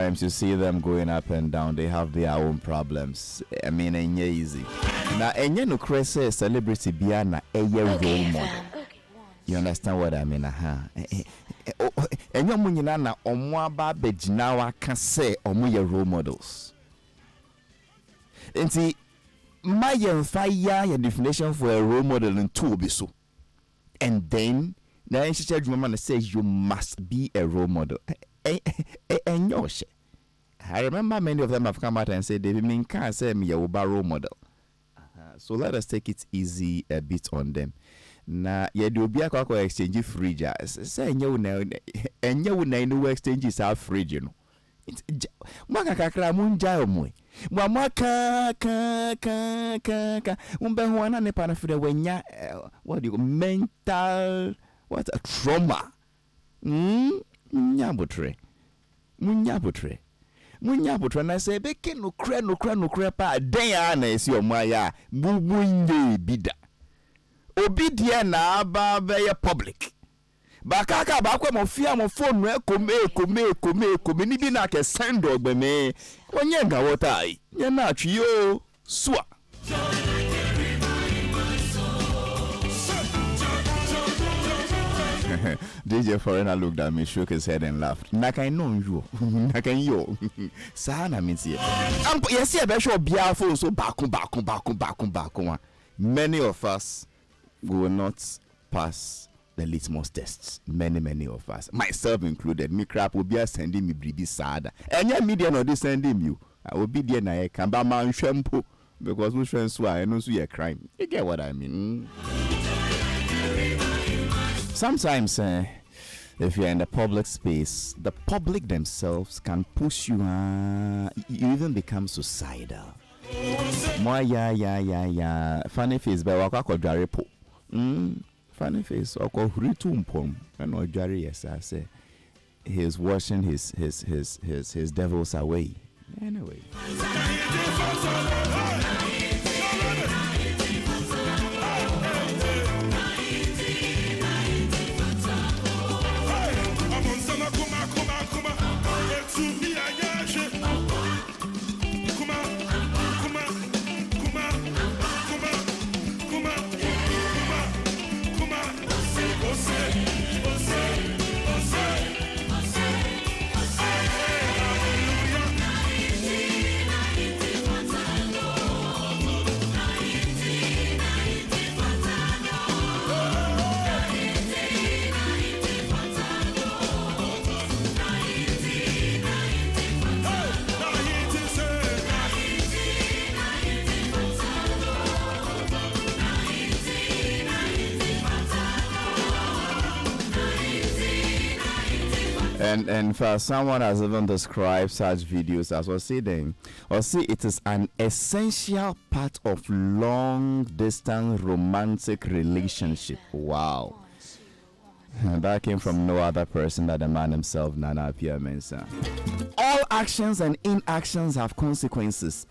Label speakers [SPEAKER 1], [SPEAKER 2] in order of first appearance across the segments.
[SPEAKER 1] Sometimes you see them going up and down, they have their own problems. I mean, enye easy. Now, enye no crazy celebrity biana eye role model. You understand what I mean? Enye munyina na omwa ba bejina wa kan say omo ye role models. Enti my your definition for a role model in two be so. And then the woman says you must be a role model. I remember many of them have come out and said they mean can't say me a role model. So let us take it easy a bit on them. Na ye do be a exchange fridge. Say you now and you know exchanges are fridge, you know. Mwaka kakra munja omwe mwamaka ka umbe huana ne pana fide wenya what do you mental what a trauma munyabutre na say beke no kra pa den ya na esi omaya bubunye bida obidie na aba be public bakaka bakwa mo fia mo phone no kome ni bi na ke send ogbe me onye nga wota ai nye na atwi yo sua DJ Foreigner looked at me, shook his head and laughed. Nakan know you. Nakan yo. Sana mintie. Yes, yeah, be sure bia phone so back. Many of us will not pass the litmus tests. Many of us, myself included. Me crap will be sending me bribi sada. And your media no sending you. I will be there na can ba man shampoo because we friends swear and also a crime. You get what I mean? Sometimes, if you're in the public space, the public themselves can push you. You even become suicidal. Funny face, but wakako jaripo. Funny face, wako huritumpom. And no jari, yes, I say. He's washing his devils away. Anyway. And for someone has even described such videos as was saying, or see it is an essential part of long distance romantic relationship. Wow. And that came from no other person than the man himself, Nana Mensa. All actions and inactions have consequences.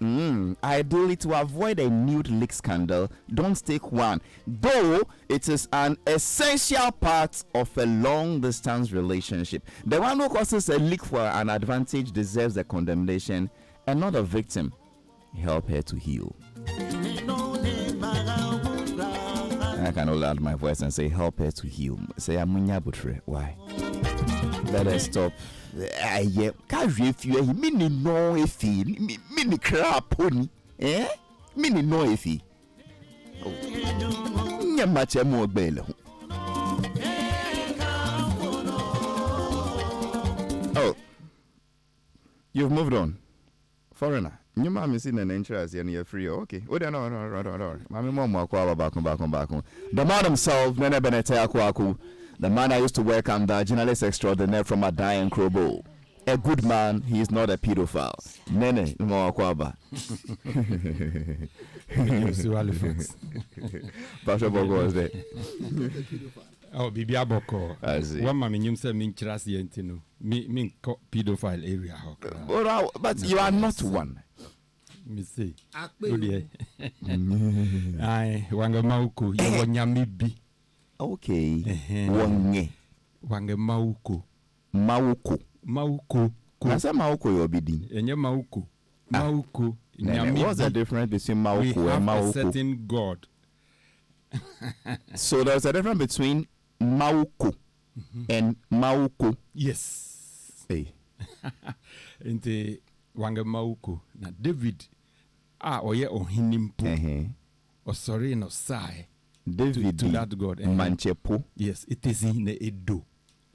[SPEAKER 1] Ideally, to avoid a nude leak scandal, don't take one. Though it is an essential part of a long-distance relationship. The one who causes a leak for an advantage deserves a condemnation and not a victim. Help her to heal. I can only add my voice and say, help her to heal. Say, Amunya Butre. Why? Let us stop. Can't if you mini no if he mini crap pony. Mini no if he. Much more bail. Oh, you've moved on. Foreigner. Your mom is in an interest and you're free. Okay. Oh, no. Mammy Mama back. The man himself, Nene Benete Akwaku, the man I used to work under, journalist extraordinaire from Abia and Nkrumah. A good man, he is not a pedophile. Nene Mwakwaba.
[SPEAKER 2] Halifax.
[SPEAKER 1] Pastor Bogo was there.
[SPEAKER 2] Oh, Bibia Boko. One mammy you say mean trust yentino. Me pedophile area.
[SPEAKER 1] But you are not one.
[SPEAKER 2] Me say. Aye, wanga mauku, you wanya mibi.
[SPEAKER 1] Okay. Wange.
[SPEAKER 2] Wanga mauku.
[SPEAKER 1] Mauku.
[SPEAKER 2] Mauko.
[SPEAKER 1] Nasa Mauko yobidi.
[SPEAKER 2] Enye Mauko. Mauko.
[SPEAKER 1] What's the difference between Mauko and Mauko?
[SPEAKER 2] We have a certain God.
[SPEAKER 1] So there's a difference between Mauko and Mauko.
[SPEAKER 2] Yes.
[SPEAKER 1] Hey.
[SPEAKER 2] Inte wange Mauko. Na David oye ohinimpo. Sorry no sai.
[SPEAKER 1] David
[SPEAKER 2] to that God.
[SPEAKER 1] Manchepo.
[SPEAKER 2] Yes, it is in the Edo.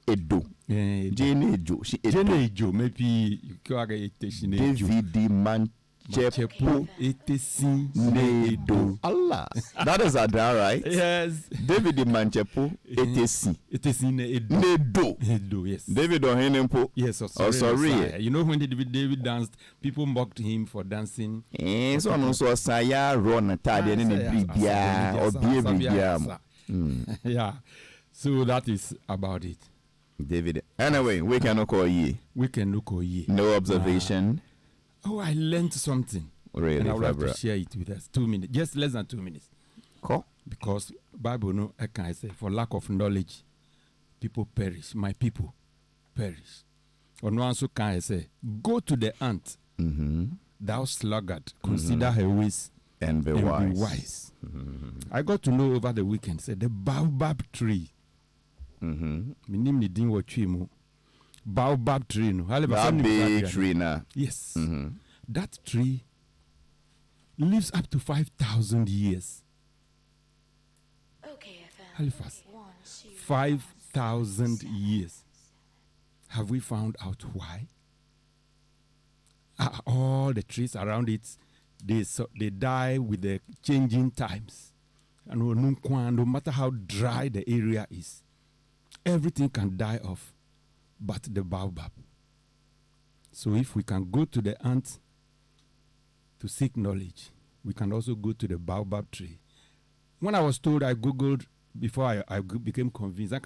[SPEAKER 1] Edo. Jane Edo.
[SPEAKER 2] Jane Edo. Maybe you can get it.
[SPEAKER 1] David Manchepo.
[SPEAKER 2] It is in the Edo.
[SPEAKER 1] Allah. That is Ada, right?
[SPEAKER 2] Yes.
[SPEAKER 1] David Manchepo. It is.
[SPEAKER 2] It is in the Edo.
[SPEAKER 1] Edo.
[SPEAKER 2] Edo. Yes.
[SPEAKER 1] David Ohenimpo.
[SPEAKER 2] Yes.
[SPEAKER 1] Sorry.
[SPEAKER 2] You know when David danced, people mocked him for dancing.
[SPEAKER 1] So also saya run tadi ni bibia obi bibia.
[SPEAKER 2] Yeah. So that is about it.
[SPEAKER 1] David. Anyway, we can call ye.
[SPEAKER 2] We can look at ye.
[SPEAKER 1] No observation.
[SPEAKER 2] I learned something.
[SPEAKER 1] Really,
[SPEAKER 2] and I would like to share it with us. 2 minutes, just less than 2 minutes.
[SPEAKER 1] Cool.
[SPEAKER 2] Because Bible no, I can say for lack of knowledge, people perish. My people perish. Or no answer can I say, go to the ant, thou sluggard, consider her ways
[SPEAKER 1] and be
[SPEAKER 2] wise. I got to know over the weekend. Say the baobab tree. Baobab tree, no.
[SPEAKER 1] That big tree now.
[SPEAKER 2] Yes. That tree lives up to 5,000 years.
[SPEAKER 3] Okay,
[SPEAKER 2] Halifax. 5,000 years. Have we found out why? All the trees around it, they die with the changing times. And no matter how dry the area is, everything can die off but the baobab. So if we can go to the ant to seek knowledge, we can also go to the baobab tree. When I was told, I Googled before I became convinced. How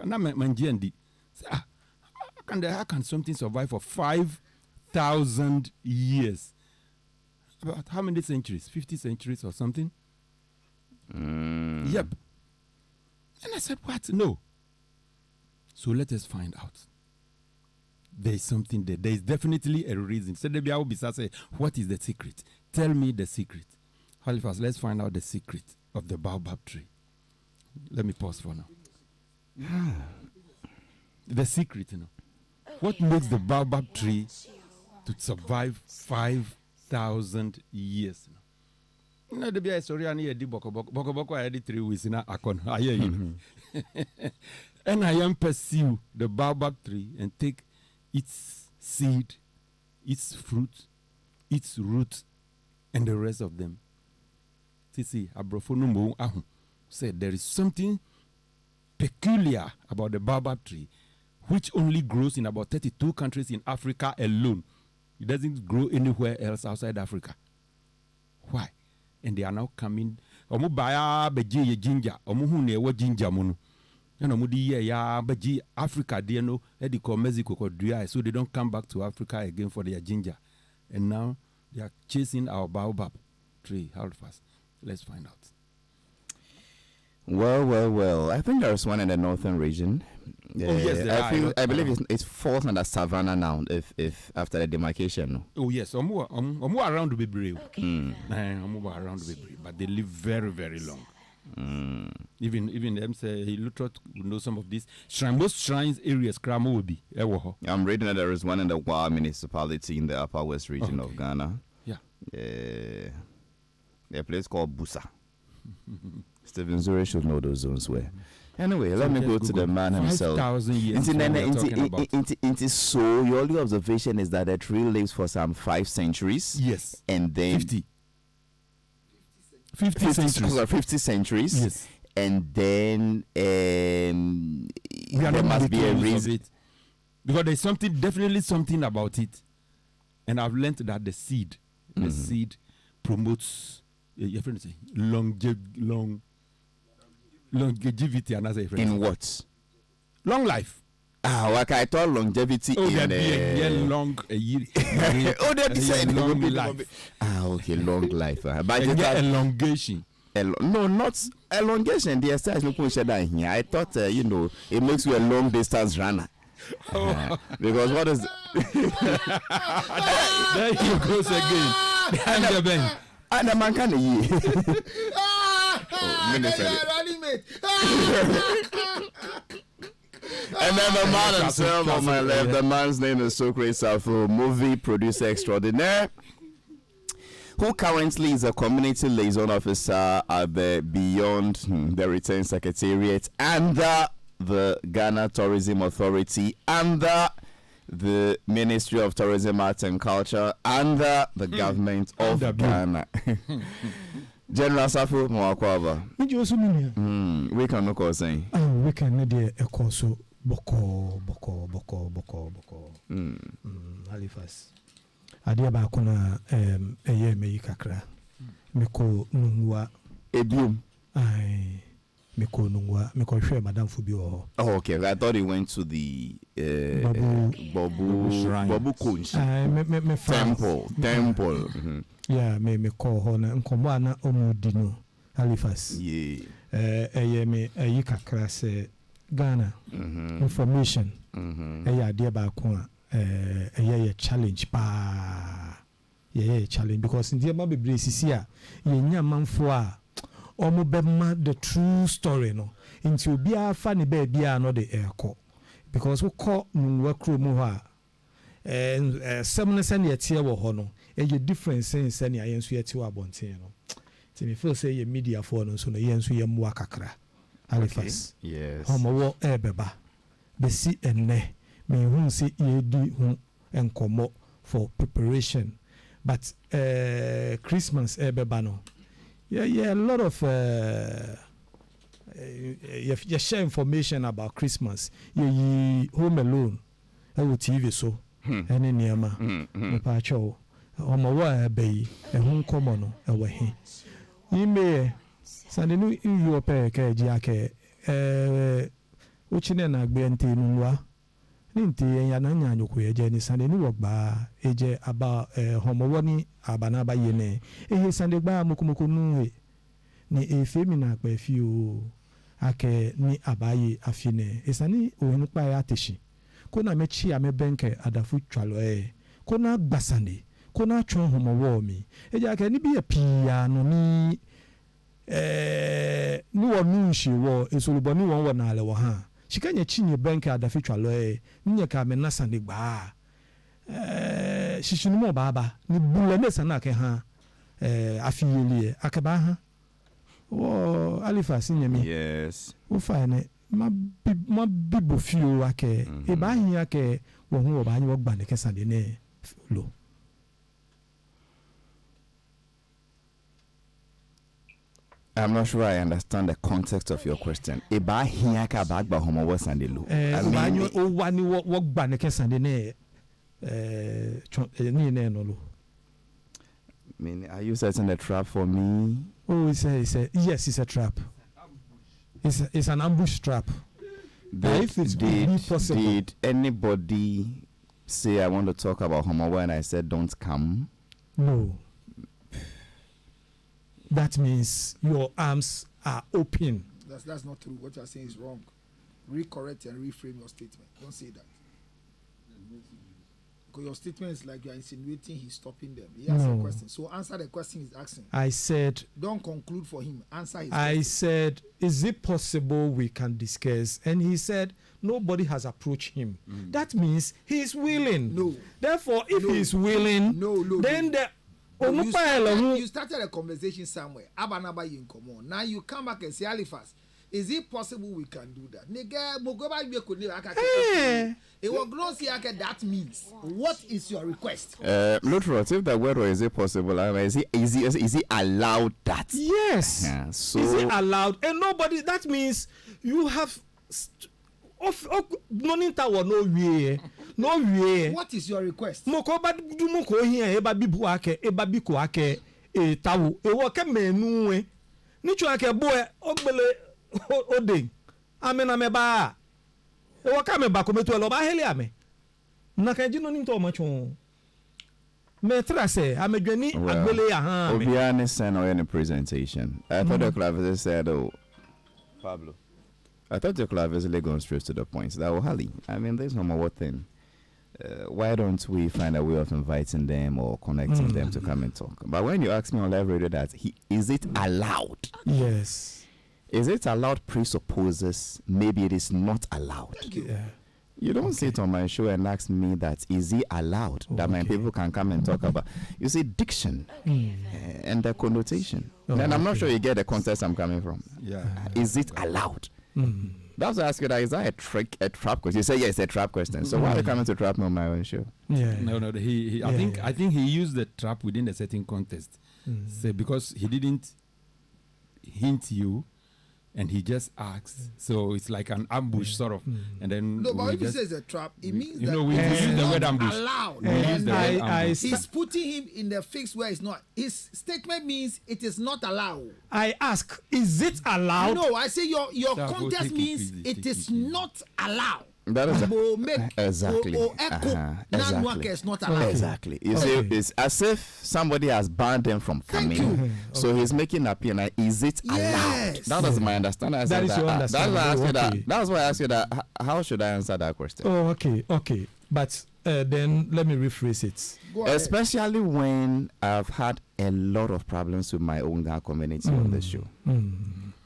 [SPEAKER 2] can something survive for 5,000 years? About how many centuries? 50 centuries or something? Yep. And I said, what? No. So let us find out. There is something there. There is definitely a reason. So maybe I will be say, what is the secret? Tell me the secret. Halifax, let's find out the secret of the baobab tree. Let me pause for now. The secret, you know. What makes the baobab tree to survive 5,000 years? You know, the be sorry, I need a boko I had 3 weeks in a akon. I hear you. And I am pursue the baobab tree and take its seed, its fruit, its root, and the rest of them. See, Abrofonumo said there is something peculiar about the baobab tree, which only grows in about 32 countries in Africa alone. It doesn't grow anywhere else outside Africa. Why? And they are now coming. Omu baya beji ginger. Omu hune wa ginger mono. And omu di ya beji Africa. They know edi ko Mexico ko dry, so they don't come back to Africa again for their ginger. And now they are chasing our baobab tree. How fast? Let's find out.
[SPEAKER 1] Well. I think there's one in the northern region.
[SPEAKER 2] Yes,
[SPEAKER 1] I believe it falls under Savannah now. If after the demarcation. No?
[SPEAKER 2] Oh yes, omu around the brave. Omu around the brave, but they live very, very long. Even them say he looked at know some of these shrines. Most shrines areas Kramo will be.
[SPEAKER 1] I'm reading that there is one in the Wa municipality in the Upper West region of Ghana.
[SPEAKER 2] Yeah.
[SPEAKER 1] A place called Busa. Stephen Zure should know those zones where. Anyway, let me go to the man himself.
[SPEAKER 2] 5,000 years.
[SPEAKER 1] So your only observation is that the tree lives for some 5 centuries.
[SPEAKER 2] Yes.
[SPEAKER 1] And then
[SPEAKER 2] 50 centuries.
[SPEAKER 1] 50 centuries.
[SPEAKER 2] Yes.
[SPEAKER 1] And then there must be a reason.
[SPEAKER 2] Because there's definitely something about it. And I've learned that the seed promotes longevity.
[SPEAKER 1] In what?
[SPEAKER 2] Long life.
[SPEAKER 1] Like I thought longevity in
[SPEAKER 2] long year.
[SPEAKER 1] long
[SPEAKER 2] life.
[SPEAKER 1] Okay, long life. But
[SPEAKER 2] elongation.
[SPEAKER 1] No, not elongation. The exercise no put that here. I thought it makes you a long distance runner. Because what is
[SPEAKER 2] there he goes again.
[SPEAKER 1] and the man can And then the man himself on my left, the man's name is Socrates Safo, movie producer extraordinaire, who currently is a community liaison officer at the Beyond the Return Secretariat under the Ghana Tourism Authority, under the Ministry of Tourism, Arts and Culture, under the government of Ghana. General Safo Mwakwaba. We can look or say.
[SPEAKER 3] We can need a course boko. Halifax. Adia ba kuna eye me kakra. Meko nungwa.
[SPEAKER 1] Ebium.
[SPEAKER 3] Ai. Meko nungwa. Meko share Madam Fubi o.
[SPEAKER 1] Oh, okay. I thought he went to the Babu Kunsh. Temple.
[SPEAKER 3] Yeah, me call her nkombo na omudino Halifax.
[SPEAKER 1] Yeah.
[SPEAKER 3] Me kakra se Ghana information. Adia ba ko a challenge pa. Yeah, challenge because in the ma bebre sisi a yenya manfo a omo bema the true story no into obi afa ne ba bia no de eko because we call nwa kromu ho a semne send ye wo ho no a different sense any ayensu ye tiwa bonten no ti me feel say ye media for no so no yensu ye mwa kakra Halifax.
[SPEAKER 1] Yes.
[SPEAKER 3] Homo wo ebeba be si enne me hu si ye di hu enkomo for preparation but Christmas ebeba no yeah a lot of you share information about Christmas you home alone TV so any niama me pa cho omo wa be ehun komo no ewe he ime sande nu Europe ka ji ake uchine na gbe nte nuwa nti ya na nya nyoko ye je ni sande nu wogba eje aba homo woni abana ba ye ne ehe sande gba mokomoko nu he ni efemi na pa fi o ake ni abaye afine esani ohun pa ya teshi kona mechi ame benke adafu twalo kona gbasande kona twon homo wo mi eja ake ni bi e pia no ni ni wo nu nshi wo esolubo ni won wo na ale wo ha shikanya chinye benke adafu twalo nye ka me nasande gba shishinu mo baba ni bule ne sana ke ha afiyeli akaba ha wo Halifax nyami
[SPEAKER 1] yes
[SPEAKER 3] wo fa ne ma bibo fio ake e ba hin ake wo hu wo ba nyi wo gba ne kesande ne lo
[SPEAKER 1] I'm not sure I understand the context of your question. E ba hin ake ba gba homo wo sande lo.
[SPEAKER 3] Ba nyi o wa ni wo gba ne kesande ne ni ne no lo.
[SPEAKER 1] I mean, are you setting a trap for me?
[SPEAKER 3] Oh, yes, it's a trap. It's an ambush trap. If it's possible.
[SPEAKER 1] Did anybody say I want to talk about homo when I said don't come?
[SPEAKER 3] No. That means your arms are open.
[SPEAKER 4] That's not true. What you are saying is wrong. Recorrect and reframe your statement. Don't say that. Because your statement is like you are insinuating he's stopping them. He asked a question. So answer the question he's asking.
[SPEAKER 3] I said...
[SPEAKER 4] Don't conclude for him. Answer his
[SPEAKER 3] question. I said, is it possible we can discuss? And he said, nobody has approached him. That means he's willing.
[SPEAKER 4] No.
[SPEAKER 3] Therefore, if he's willing, then the...
[SPEAKER 4] You started a conversation somewhere. Abanaba you come on. Now you come back and say, Halifax, is it possible we can do that? That means what is your request?
[SPEAKER 1] Lutherot, if the word is it possible, is it allowed that?
[SPEAKER 3] Yes.
[SPEAKER 1] Yeah, so
[SPEAKER 3] is it allowed? And nobody, that means you have no way.
[SPEAKER 4] What is your request?
[SPEAKER 3] Moko ba du moko here e ba bibu ake e ba biko ake e tawo e wo ke menu e ni chu ake bo e ogbele odin amena me ba e wo ka me ba ko metu e lo ba heli ame na ka ji no ni to mo chun me tra se amedwani agbele ya ha
[SPEAKER 1] me Obiane send or any presentation. I thought the clavier said, oh Pablo I thought you could have easily gone straight to the point. That was Hali. I mean, there's no more thing. Why don't we find a way of inviting them or connecting them to come and talk? But when you ask me on live radio that is it allowed?
[SPEAKER 3] Yes.
[SPEAKER 1] Is it allowed presupposes maybe it is not allowed.
[SPEAKER 3] Yeah.
[SPEAKER 1] You don't sit on my show and ask me that is it allowed that my people can come and talk about. You see diction and the connotation. Then I'm not sure you get the context I'm coming from.
[SPEAKER 2] Yeah.
[SPEAKER 1] Is it allowed? That's why I ask you that. Is that a trap question? You say yes, a trap question. So why are you coming to trap me on my own show?
[SPEAKER 3] Yeah.
[SPEAKER 2] No. I think he used the trap within a certain context. So because he didn't hint you, and he just asks, so it's like an ambush sort of, and then
[SPEAKER 4] no. But if he says a trap, it means that
[SPEAKER 2] we use the word ambush.
[SPEAKER 4] Allowed.
[SPEAKER 2] We use the word ambush.
[SPEAKER 4] He's putting him in the fix where it's not. His statement means it is not allowed.
[SPEAKER 3] I ask, is it allowed?
[SPEAKER 4] No, I say your
[SPEAKER 2] Sir,
[SPEAKER 4] context means it is not allowed.
[SPEAKER 1] That is
[SPEAKER 4] exactly.
[SPEAKER 1] Exactly.
[SPEAKER 4] Is not allowed.
[SPEAKER 1] Exactly. You see, it's as if somebody has banned them from coming. So he's making a appeal. Is it allowed? That is my understanding.
[SPEAKER 3] That is your understanding.
[SPEAKER 1] That's why I asked you that. How should I answer that question?
[SPEAKER 3] Oh, okay. But then let me rephrase it.
[SPEAKER 1] Especially when I've had a lot of problems with my own community on the show.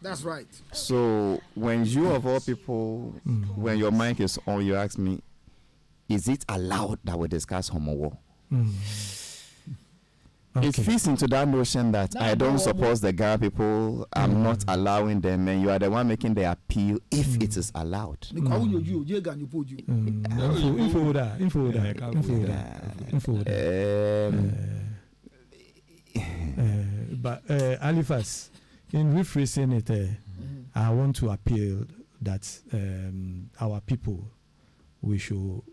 [SPEAKER 4] That's right.
[SPEAKER 1] So when you of all people, when your mic is on, you ask me, is it allowed that we discuss homo war? It fits into that notion that I don't support the Ghana people, I'm not allowing them, and you are the one making the appeal if it is allowed.
[SPEAKER 3] But Halifax, in rephrasing it, I want to appeal that our people, we should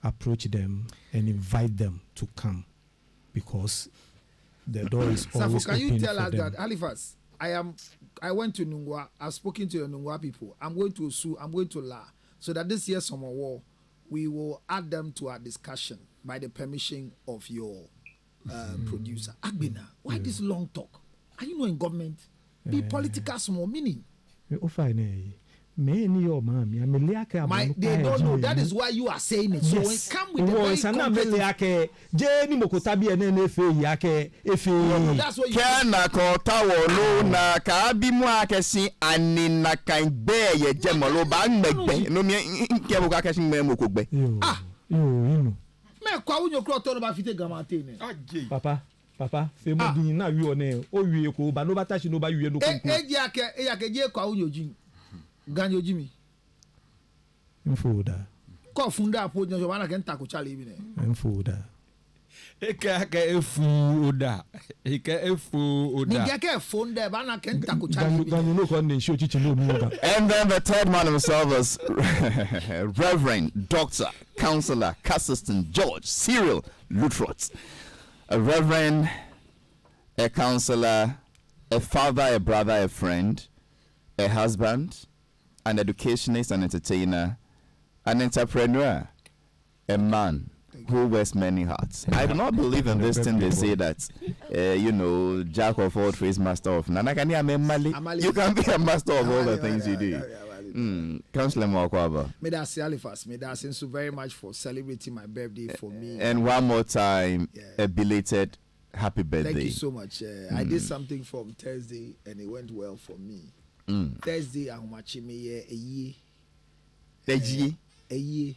[SPEAKER 3] approach them and invite them to come, because the door is always open.
[SPEAKER 4] Can you tell
[SPEAKER 3] for
[SPEAKER 4] us
[SPEAKER 3] them.
[SPEAKER 4] that, Halifax? I went to Nungwa. I've spoken to the Nungwa people. I'm going to Osu. I'm going to La. So that this year's summer war, we will add them to our discussion by the permission of your producer. Agbena, why this long talk? Are you not in government? Be political small meaning.
[SPEAKER 3] They don't
[SPEAKER 4] know. That is why you are saying it. So when come with the very competitive. That's what you
[SPEAKER 1] Kana kota wolo na kabi mu akesi anina kan be ye jemolo ba ngbe no mi nke bu akesi ngbe mo ko gbe.
[SPEAKER 3] Me
[SPEAKER 4] kwa unyo kro to no ba fite gamate ne.
[SPEAKER 3] Papa, fe mo din na wi one o wi ko ba no bata shi no ba wi no kunku.
[SPEAKER 4] Ejake je kwa unyo jin. Ganyo jimi.
[SPEAKER 3] Mfoda.
[SPEAKER 4] Ko funda apo nyo wana ke ntako chale bi ne.
[SPEAKER 3] Mfoda.
[SPEAKER 2] Eke efu oda. Ni
[SPEAKER 4] geke funda ba na ke ntako chale bi.
[SPEAKER 3] Ganyo no ko ne shi ochichi no mu ba.
[SPEAKER 1] And then the third man himself is Reverend Dr. Counselor Cassiston George Cyril Lutrot. A reverend, a counselor, a father, a brother, a friend, a husband, an educationist, an entertainer, an entrepreneur, a man who wears many hats. I do not believe in this thing they say that, jack of all trades, master of none. You can be a master of all the things you do. Councillor Mwakwaba.
[SPEAKER 4] May I say Halifax, may I thank you very much for celebrating my birthday for me.
[SPEAKER 1] And one more time, a belated happy birthday.
[SPEAKER 4] Thank you so much. I did something from Thursday and it went well for me. Thursday, I'm watching me a year. A year.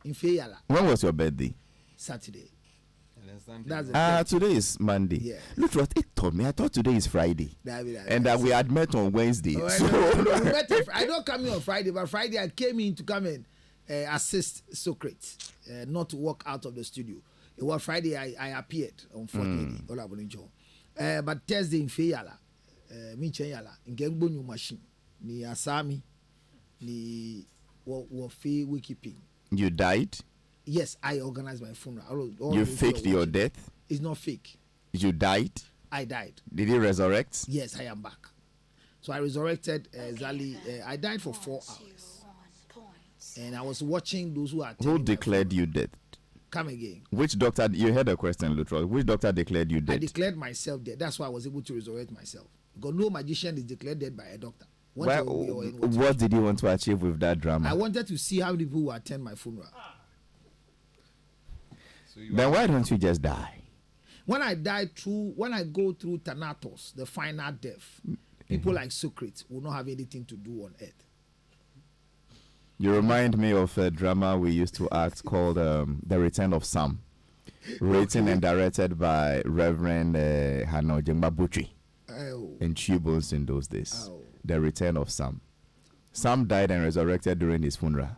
[SPEAKER 4] In Fayala.
[SPEAKER 1] When was your birthday?
[SPEAKER 4] Saturday.
[SPEAKER 1] Today is Monday.
[SPEAKER 4] Yeah.
[SPEAKER 1] Look what it told me. I thought today is Friday. And that we had met on Wednesday.
[SPEAKER 4] I don't come in on Friday, but Friday I came in to come and assist Socrates, not to walk out of the studio. It was Friday I appeared on 4:30. But Thursday in Fayala, Minchenyala, in Gengbo New Machine, ni Asami, ni Wafi Wikipedia.
[SPEAKER 1] You died?
[SPEAKER 4] Yes, I organized my funeral.
[SPEAKER 1] You faked your death?
[SPEAKER 4] It's not fake.
[SPEAKER 1] You died?
[SPEAKER 4] I died.
[SPEAKER 1] Did you resurrect?
[SPEAKER 4] Yes, I am back. So I resurrected Zali. I died for 4 hours. And I was watching those who are.
[SPEAKER 1] Who declared you dead?
[SPEAKER 4] Come again.
[SPEAKER 1] Which doctor? You heard the question, Luttrell. Which doctor declared you dead?
[SPEAKER 4] I declared myself dead. That's why I was able to resurrect myself. Because no magician is declared dead by a doctor.
[SPEAKER 1] What did you want to achieve with that drama?
[SPEAKER 4] I wanted to see how many people will attend my funeral.
[SPEAKER 1] Then why don't you just die?
[SPEAKER 4] When I go through Thanatos, the final death, people like Socrates will not have anything to do on earth.
[SPEAKER 1] You remind me of a drama we used to act called The Return of Sam, written and directed by Reverend Hano Jemba and Chibos in those days. The Return of Sam. Sam died and resurrected during his funeral.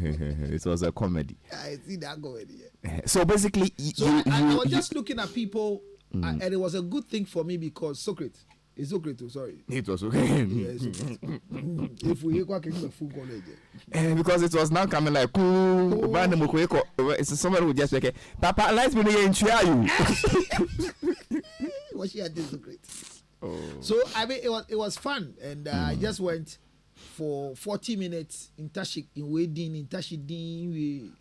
[SPEAKER 1] It was a comedy.
[SPEAKER 4] I see that comedy.
[SPEAKER 1] So basically,
[SPEAKER 4] I was just looking at people, and it was a good thing for me because Socrates. It's Socrates, sorry.
[SPEAKER 1] It was okay.
[SPEAKER 4] If we go to the full college.
[SPEAKER 1] Because it was now coming like, it's somebody who just like, Papa, let's be in you.
[SPEAKER 4] What she had this Socrates. So I mean, it was fun, and I just went for 40 minutes in Tashik, in Wedding, in Tashidin,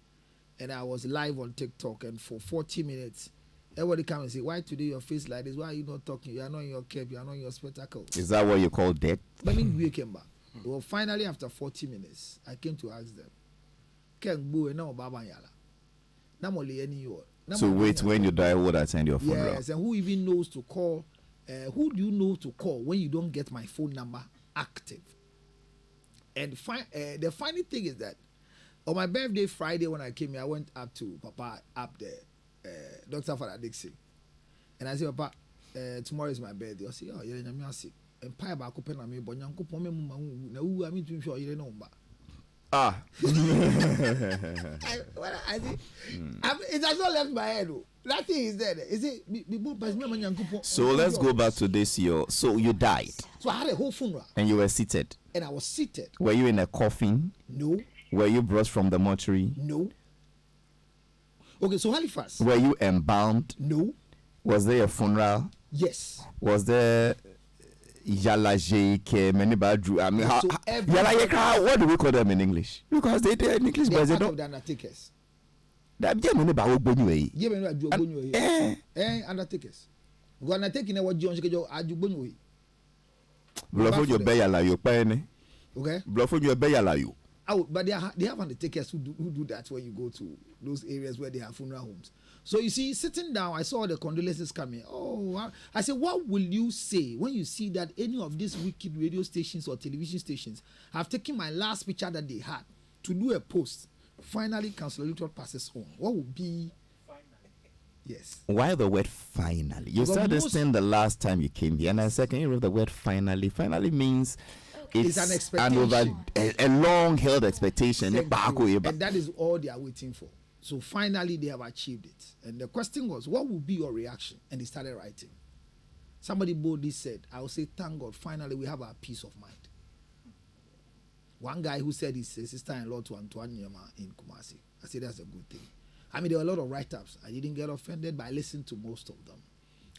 [SPEAKER 4] and I was live on TikTok, and for 40 minutes, everybody come and say, why today your face like this? Why are you not talking? You are not in your cap, you are not in your spectacle.
[SPEAKER 1] Is that what you call death?
[SPEAKER 4] But we came back. Well, finally, after 40 minutes, I came to ask them,
[SPEAKER 1] so wait, when you die, who would attend your funeral?
[SPEAKER 4] Yes, and who even knows to call? Who do you know to call when you don't get my phone number active? And the funny thing is that on my birthday Friday when I came here, I went up to Papa up there, Dr. Father Dixie, and I said, Papa, tomorrow is my birthday. I said, oh, you're in a sick. And pie back open on me, but young couple, I mean, to show you know.
[SPEAKER 1] Ah,
[SPEAKER 4] it has not left my head. That thing is there. Is it?
[SPEAKER 1] So let's go back to this year. So you died.
[SPEAKER 4] So I had a whole funeral.
[SPEAKER 1] And you were seated.
[SPEAKER 4] And I was seated.
[SPEAKER 1] Were you in a coffin?
[SPEAKER 4] No.
[SPEAKER 1] Were you brought from the mortuary?
[SPEAKER 4] No. Okay, so Halifax.
[SPEAKER 1] Were you embalmed?
[SPEAKER 4] No.
[SPEAKER 1] Was there a funeral?
[SPEAKER 4] Yes.
[SPEAKER 1] Was there Yalaje many bad? I mean, what do we call them in English? Because they're in English, but they don't.
[SPEAKER 4] The undertakers.
[SPEAKER 1] That Germany ba wo gbonyu yi.
[SPEAKER 4] Germany ba ju gbonyu yi. Undertakers. Go undertaking na what John Shikejo aju gbonyu yi.
[SPEAKER 1] Blofo jo be yala yo pa ni.
[SPEAKER 4] Okay.
[SPEAKER 1] Blofo jo be yala yo.
[SPEAKER 4] But they have undertakers who do that when you go to those areas where they have funeral homes. So you see, sitting down, I saw the condolences coming. Oh, I said, what will you say when you see that any of these wicked radio stations or television stations have taken my last picture that they had to do a post? Finally, Councillor Little passes on. What would be? Finally. Yes.
[SPEAKER 1] Why the word finally? You said this thing the last time you came here, and I said, can you read the word finally? Finally means it's an expectation, a long-held expectation.
[SPEAKER 4] And that is all they are waiting for. So finally, they have achieved it. And the question was, what will be your reaction? And they started writing. Somebody boldly said, I will say, thank God, finally we have our peace of mind. One guy who said his sister-in-law to Antoine Nyama in Kumasi. I said, that's a good thing. I mean, there were a lot of write-ups. I didn't get offended, but I listened to most of them.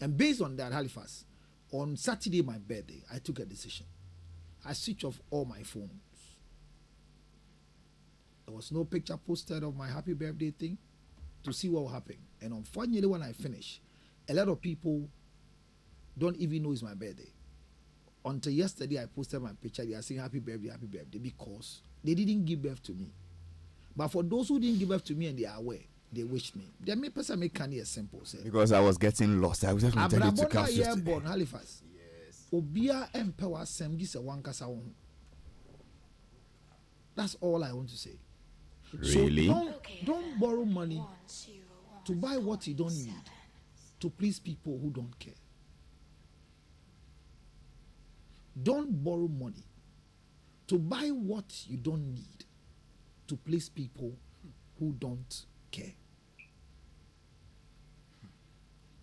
[SPEAKER 4] And based on that, Halifax, on Saturday, my birthday, I took a decision. I switched off all my phones. There was no picture posted of my happy birthday thing to see what will happen. And unfortunately, when I finished, a lot of people don't even know it's my birthday. Until yesterday, I posted my picture. They are saying happy birthday, because they didn't give birth to me. But for those who didn't give birth to me and they are aware, they wished me. They may person make candy a simple say.
[SPEAKER 1] Because I was getting lost. I was just going to tell you to come
[SPEAKER 4] yesterday. Halifax. Yes. Obia empower sem this a one kasa one. That's all I want to say.
[SPEAKER 1] Really?
[SPEAKER 4] So don't borrow money to buy what you don't need to please people who don't care. Don't borrow money to buy what you don't need to please people who don't care.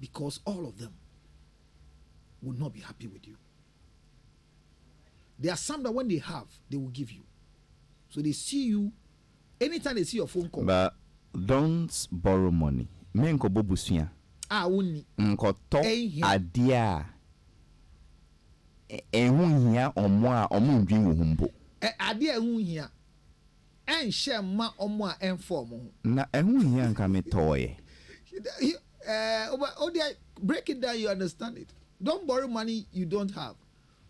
[SPEAKER 4] Because all of them will not be happy with you. There are some that when they have, they will give you. So they see you, anytime they see your phone call.
[SPEAKER 1] But don't borrow money. Menko bobusia.
[SPEAKER 4] Uni.
[SPEAKER 1] Nkoto adia. Ehun hia omo a omo ndwi wo humbo.
[SPEAKER 4] Adia ehun hia. Enhye ma omo a enform ho.
[SPEAKER 1] Na ehun hia nka metoye.
[SPEAKER 4] Break it down, you understand it. Don't borrow money you don't have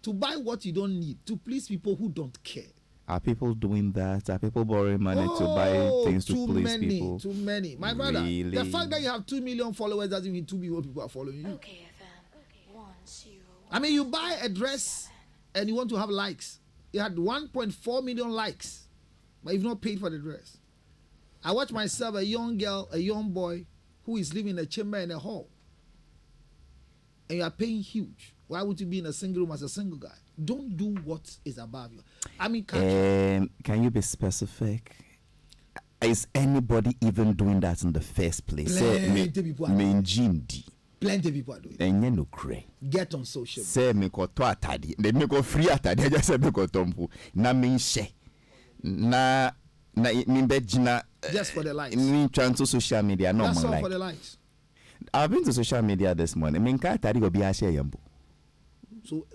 [SPEAKER 4] to buy what you don't need, to please people who don't care.
[SPEAKER 1] Are people doing that? Are people borrowing money to buy things to please people?
[SPEAKER 4] Too many. My brother, the fact that you have 2 million followers doesn't mean 2 million people are following you.
[SPEAKER 5] Okay, FM. 10.
[SPEAKER 4] I mean, you buy a dress and you want to have likes. You had 1.4 million likes, but you've not paid for the dress. I watch myself, a young girl, a young boy who is living in a chamber in a hall. And you are paying huge. Why would you be in a single room as a single guy? Don't do what is above you. I mean,
[SPEAKER 1] can you be specific? Is anybody even doing that in the first place?
[SPEAKER 4] Plenty people are doing
[SPEAKER 1] it.
[SPEAKER 4] Plenty people are doing
[SPEAKER 1] And you know, cray.
[SPEAKER 4] Get on social media.
[SPEAKER 1] Say me ko to atade. They me ko free atade. I just say me ko tompu. Na me share. Na me bejina.
[SPEAKER 4] Just for the likes.
[SPEAKER 1] Me trying to social media. No
[SPEAKER 4] That's
[SPEAKER 1] man
[SPEAKER 4] all
[SPEAKER 1] like.
[SPEAKER 4] for the likes.
[SPEAKER 1] I've been to social media this morning. Me nka atade go be a share yambo.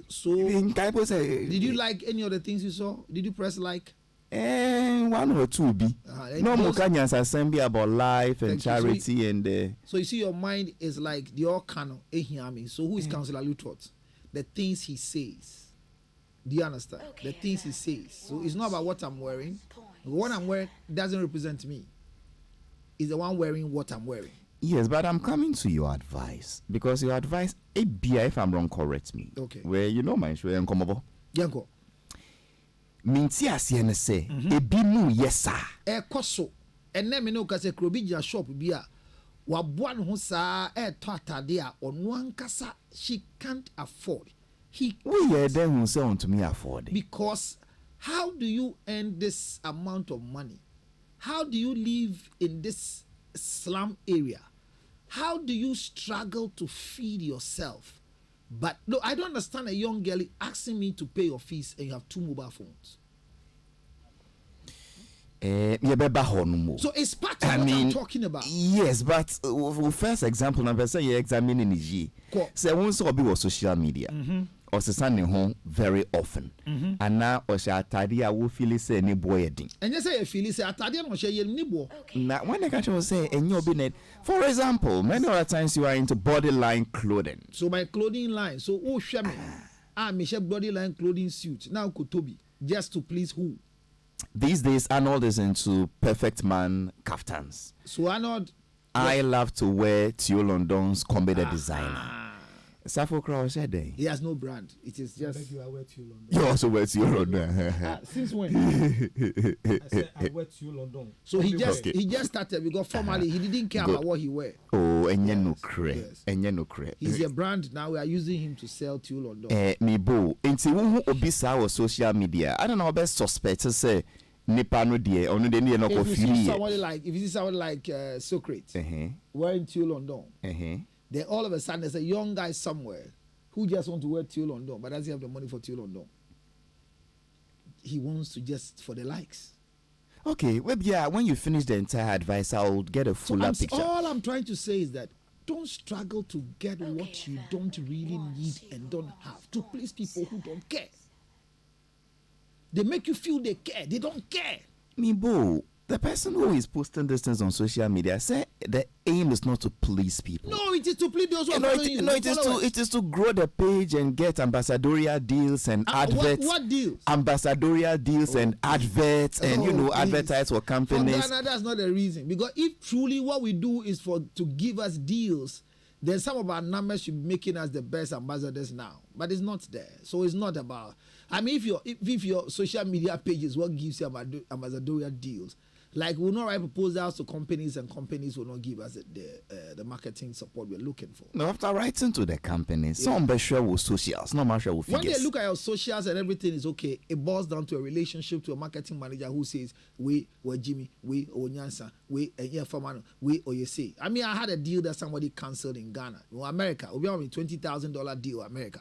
[SPEAKER 4] So did you like any of the things you saw? Did you press like?
[SPEAKER 1] One or two be. No more Kenyans assembly about life and charity and.
[SPEAKER 4] So you see, your mind is like the all canon. So who is Councillor Lutrot? The things he says. Do you understand?
[SPEAKER 5] Okay,
[SPEAKER 4] the things he says. So it's not about what I'm wearing. What I'm wearing doesn't represent me. It's the one wearing what I'm wearing.
[SPEAKER 1] Yes, but I'm coming to your advice because your advice, if I'm wrong, correct me.
[SPEAKER 4] Okay.
[SPEAKER 1] Where you know my show and come over.
[SPEAKER 4] Yanko.
[SPEAKER 1] Minti asiene say, ebi mu yesa.
[SPEAKER 4] Koso. And then me no kase krobija shop bia. Wabuan ho sa to atade a ono ankasa she can't afford.
[SPEAKER 1] We hear them who say to me afford it.
[SPEAKER 4] Because how do you earn this amount of money? How do you live in this slum area? How do you struggle to feed yourself? But no, I don't understand a young girl asking me to pay your fees and you have 2 mobile phones.
[SPEAKER 1] So
[SPEAKER 4] it's part of what I'm talking about.
[SPEAKER 1] Yes, but first example, number say you examining is say once obi was social media. Or standing home very often. And now Osha Tadia will feel say any boy edin. And you say you feel say Tadia no share ni bo. Now when the country will say and you're being for example, many other times you are into body line clothing.
[SPEAKER 4] So my clothing line, so share me. Me share body line clothing suit. Now Kotobi, just to please who?
[SPEAKER 1] These days Arnold is into perfect man kaftans.
[SPEAKER 4] So Arnold,
[SPEAKER 1] I love to wear Tio London's combat designer. Safo Crow said
[SPEAKER 4] he has no brand. It is just.
[SPEAKER 1] You also wear Tio London.
[SPEAKER 4] Since when?
[SPEAKER 3] I said I wear Tio London.
[SPEAKER 4] So he just started because formerly he didn't care about what he wear.
[SPEAKER 1] Oh, and you no cre. And you no cre.
[SPEAKER 4] He's a brand now. We are using him to sell Tio London.
[SPEAKER 1] Me bo. Inti who obisa or social media. I don't know best suspect to say. Nipa no die ono de ne no ko
[SPEAKER 4] firi. If you see someone like Socrates wearing Tio London. Then all of a sudden there's a young guy somewhere who just wants to wear Tio London but doesn't have the money for Tio London. He wants to just for the likes.
[SPEAKER 1] Okay, well, yeah, when you finish the entire advice, I'll get a fuller picture.
[SPEAKER 4] All I'm trying to say is that don't struggle to get what you don't really need and don't have to please people who don't care. They make you feel they care. They don't care.
[SPEAKER 1] Mibo, the person who is posting this things on social media say the aim is not to please people.
[SPEAKER 4] No, it is to please those who are following you.
[SPEAKER 1] No, it is to grow the page and get ambassadorial deals and adverts.
[SPEAKER 4] What deals?
[SPEAKER 1] Ambassadorial deals and adverts and advertise for companies.
[SPEAKER 4] For Ghana, that's not the reason. Because if truly what we do is to give us deals, then some of our numbers should be making us the best ambassadors now. But it's not there. So it's not about. I mean, if your social media page is what gives you ambassadorial deals, like we'll not write proposals to companies and companies will not give us the marketing support we're looking for.
[SPEAKER 1] No, after writing to the companies, some be sure with socials, not much with figures.
[SPEAKER 4] When they look at your socials and everything is okay, it boils down to a relationship to a marketing manager who says, we Jimmy, we Onyansa, we Famano, we Oyese. I mean, I had a deal that somebody cancelled in Ghana. In America, we have a $20,000 deal America.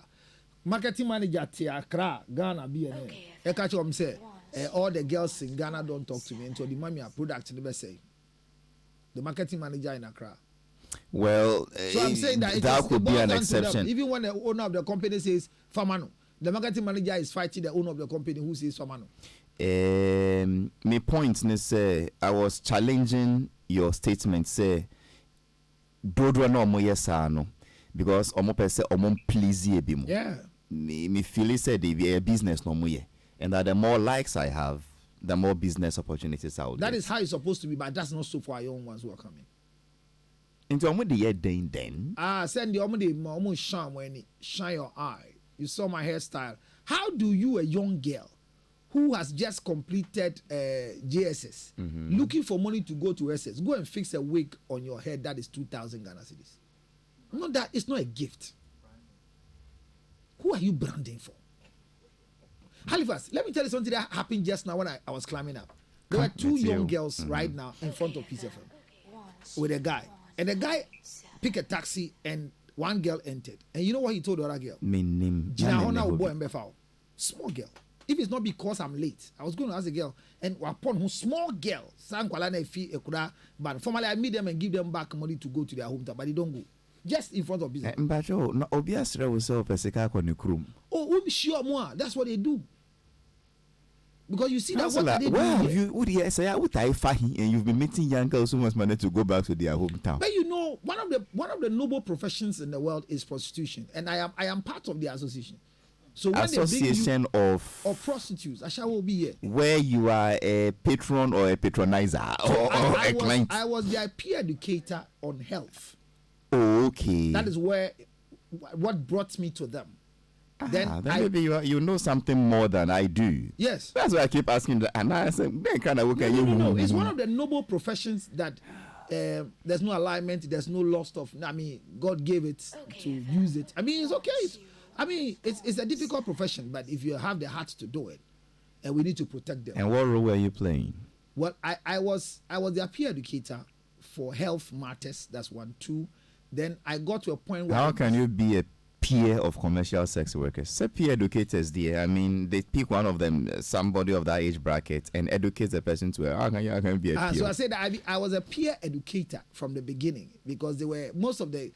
[SPEAKER 4] Marketing manager Accra, Ghana, BNA. I catch what I'm saying. All the girls in Ghana don't talk to me until the mommy a product never say. The marketing manager in Accra.
[SPEAKER 1] Well,
[SPEAKER 4] so I'm saying that
[SPEAKER 1] could be an exception.
[SPEAKER 4] Even when the owner of the company says Famano, the marketing manager is fighting the owner of the company who says Famano.
[SPEAKER 1] My point is say I was challenging your statement. Say, Dodwa no mo yesano because omo pese omo please ye bimo.
[SPEAKER 4] Yeah.
[SPEAKER 1] me feel said the business no more, and that the more likes I have, the more business opportunities I will
[SPEAKER 4] That
[SPEAKER 1] get.
[SPEAKER 4] is how it's supposed to be, but that's not so for our young ones who are coming.
[SPEAKER 1] Into the year then.
[SPEAKER 4] Send the shine when shine your eye. You saw my hairstyle. How do you, a young girl who has just completed JSS, looking for money to go to SS, go and fix a wig on your head that is 2,000 Ghana cedis? No, that it's not a gift. Who are you branding for? Halifax, let me tell you something that happened just now when I was climbing up. There were two young girls right now in front of Peace FM with a guy. And the guy picked a taxi and one girl entered. And you know what he told the other girl? Small girl. If it's not because I'm late, I was going to ask the girl, and upon who small girl, but formally I meet them and give them back money to go to their hometown, but they don't go. Just in front of business. Oh, sure more. That's what they do. Because you see that what they do.
[SPEAKER 1] And you've been meeting young girls who wants money to go back to their hometown.
[SPEAKER 4] But you know, one of the noble professions in the world is prostitution, and I am part of the association. So when
[SPEAKER 1] association
[SPEAKER 4] they bring you of prostitutes, I shall be here.
[SPEAKER 1] Where you are a patron or a patronizer or a client.
[SPEAKER 4] I was their peer educator on health.
[SPEAKER 1] Oh, okay.
[SPEAKER 4] That is what brought me to them.
[SPEAKER 1] Then maybe you know something more than I do.
[SPEAKER 4] Yes.
[SPEAKER 1] That's why I keep asking that. And I say,
[SPEAKER 4] no. It's one of the noble professions that there's no alignment, there's no loss of. I mean, God gave it to use it. I mean, it's okay. It's a difficult profession, but if you have the heart to do it, and we need to protect them.
[SPEAKER 1] And what role were you playing?
[SPEAKER 4] Well, I was their peer educator for health matters. That's 1, 2. Then I got to a point where
[SPEAKER 1] how can you be a peer of commercial sex workers? Say peer educators there. I mean, they pick one of them, somebody of that age bracket, and educate the person to how can you be a peer?
[SPEAKER 4] So I said that I was a peer educator from the beginning because they were most of the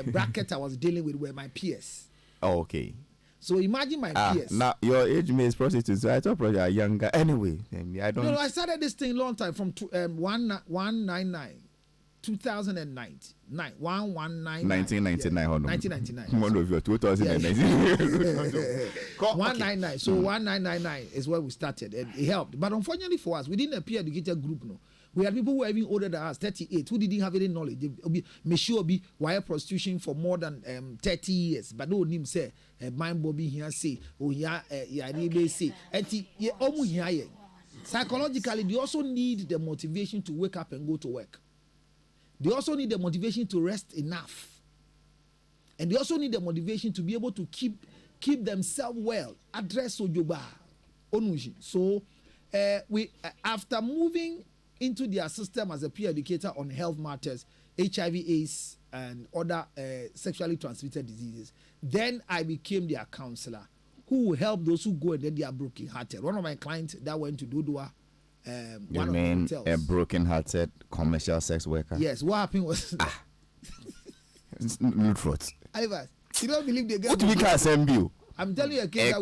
[SPEAKER 4] bracket I was dealing with were my peers.
[SPEAKER 1] Oh, okay.
[SPEAKER 4] So imagine my peers.
[SPEAKER 1] Now your age mate is prostitutes, so I thought probably are younger. Anyway, I don't.
[SPEAKER 4] No, I started this thing long time from 199. 2009, 1999. 1999.
[SPEAKER 1] One of your 2019.
[SPEAKER 4] 199. So 1999 is where we started, and it helped. But unfortunately for us, we didn't a peer educator group. No, we had people who were even older than us, 38, who didn't have any knowledge. They may sure be wire prostitution for more than 30 years. But no name say mind bobby here say say and psychologically they also need the motivation to wake up and go to work. They also need the motivation to rest enough. And they also need the motivation to be able to keep themselves well. Address Ojoba. Onuji. So we after moving into their system as a peer educator on health matters, HIV, AIDS, and other sexually transmitted diseases, then I became their counselor who will help those who go and then they are broken hearted. One of my clients that went to Dodua,
[SPEAKER 1] you mean a broken-hearted commercial sex worker?
[SPEAKER 4] Yes. What happened was
[SPEAKER 1] no truth.
[SPEAKER 4] You don't believe they get.
[SPEAKER 1] What we can send you?
[SPEAKER 4] I'm telling you a case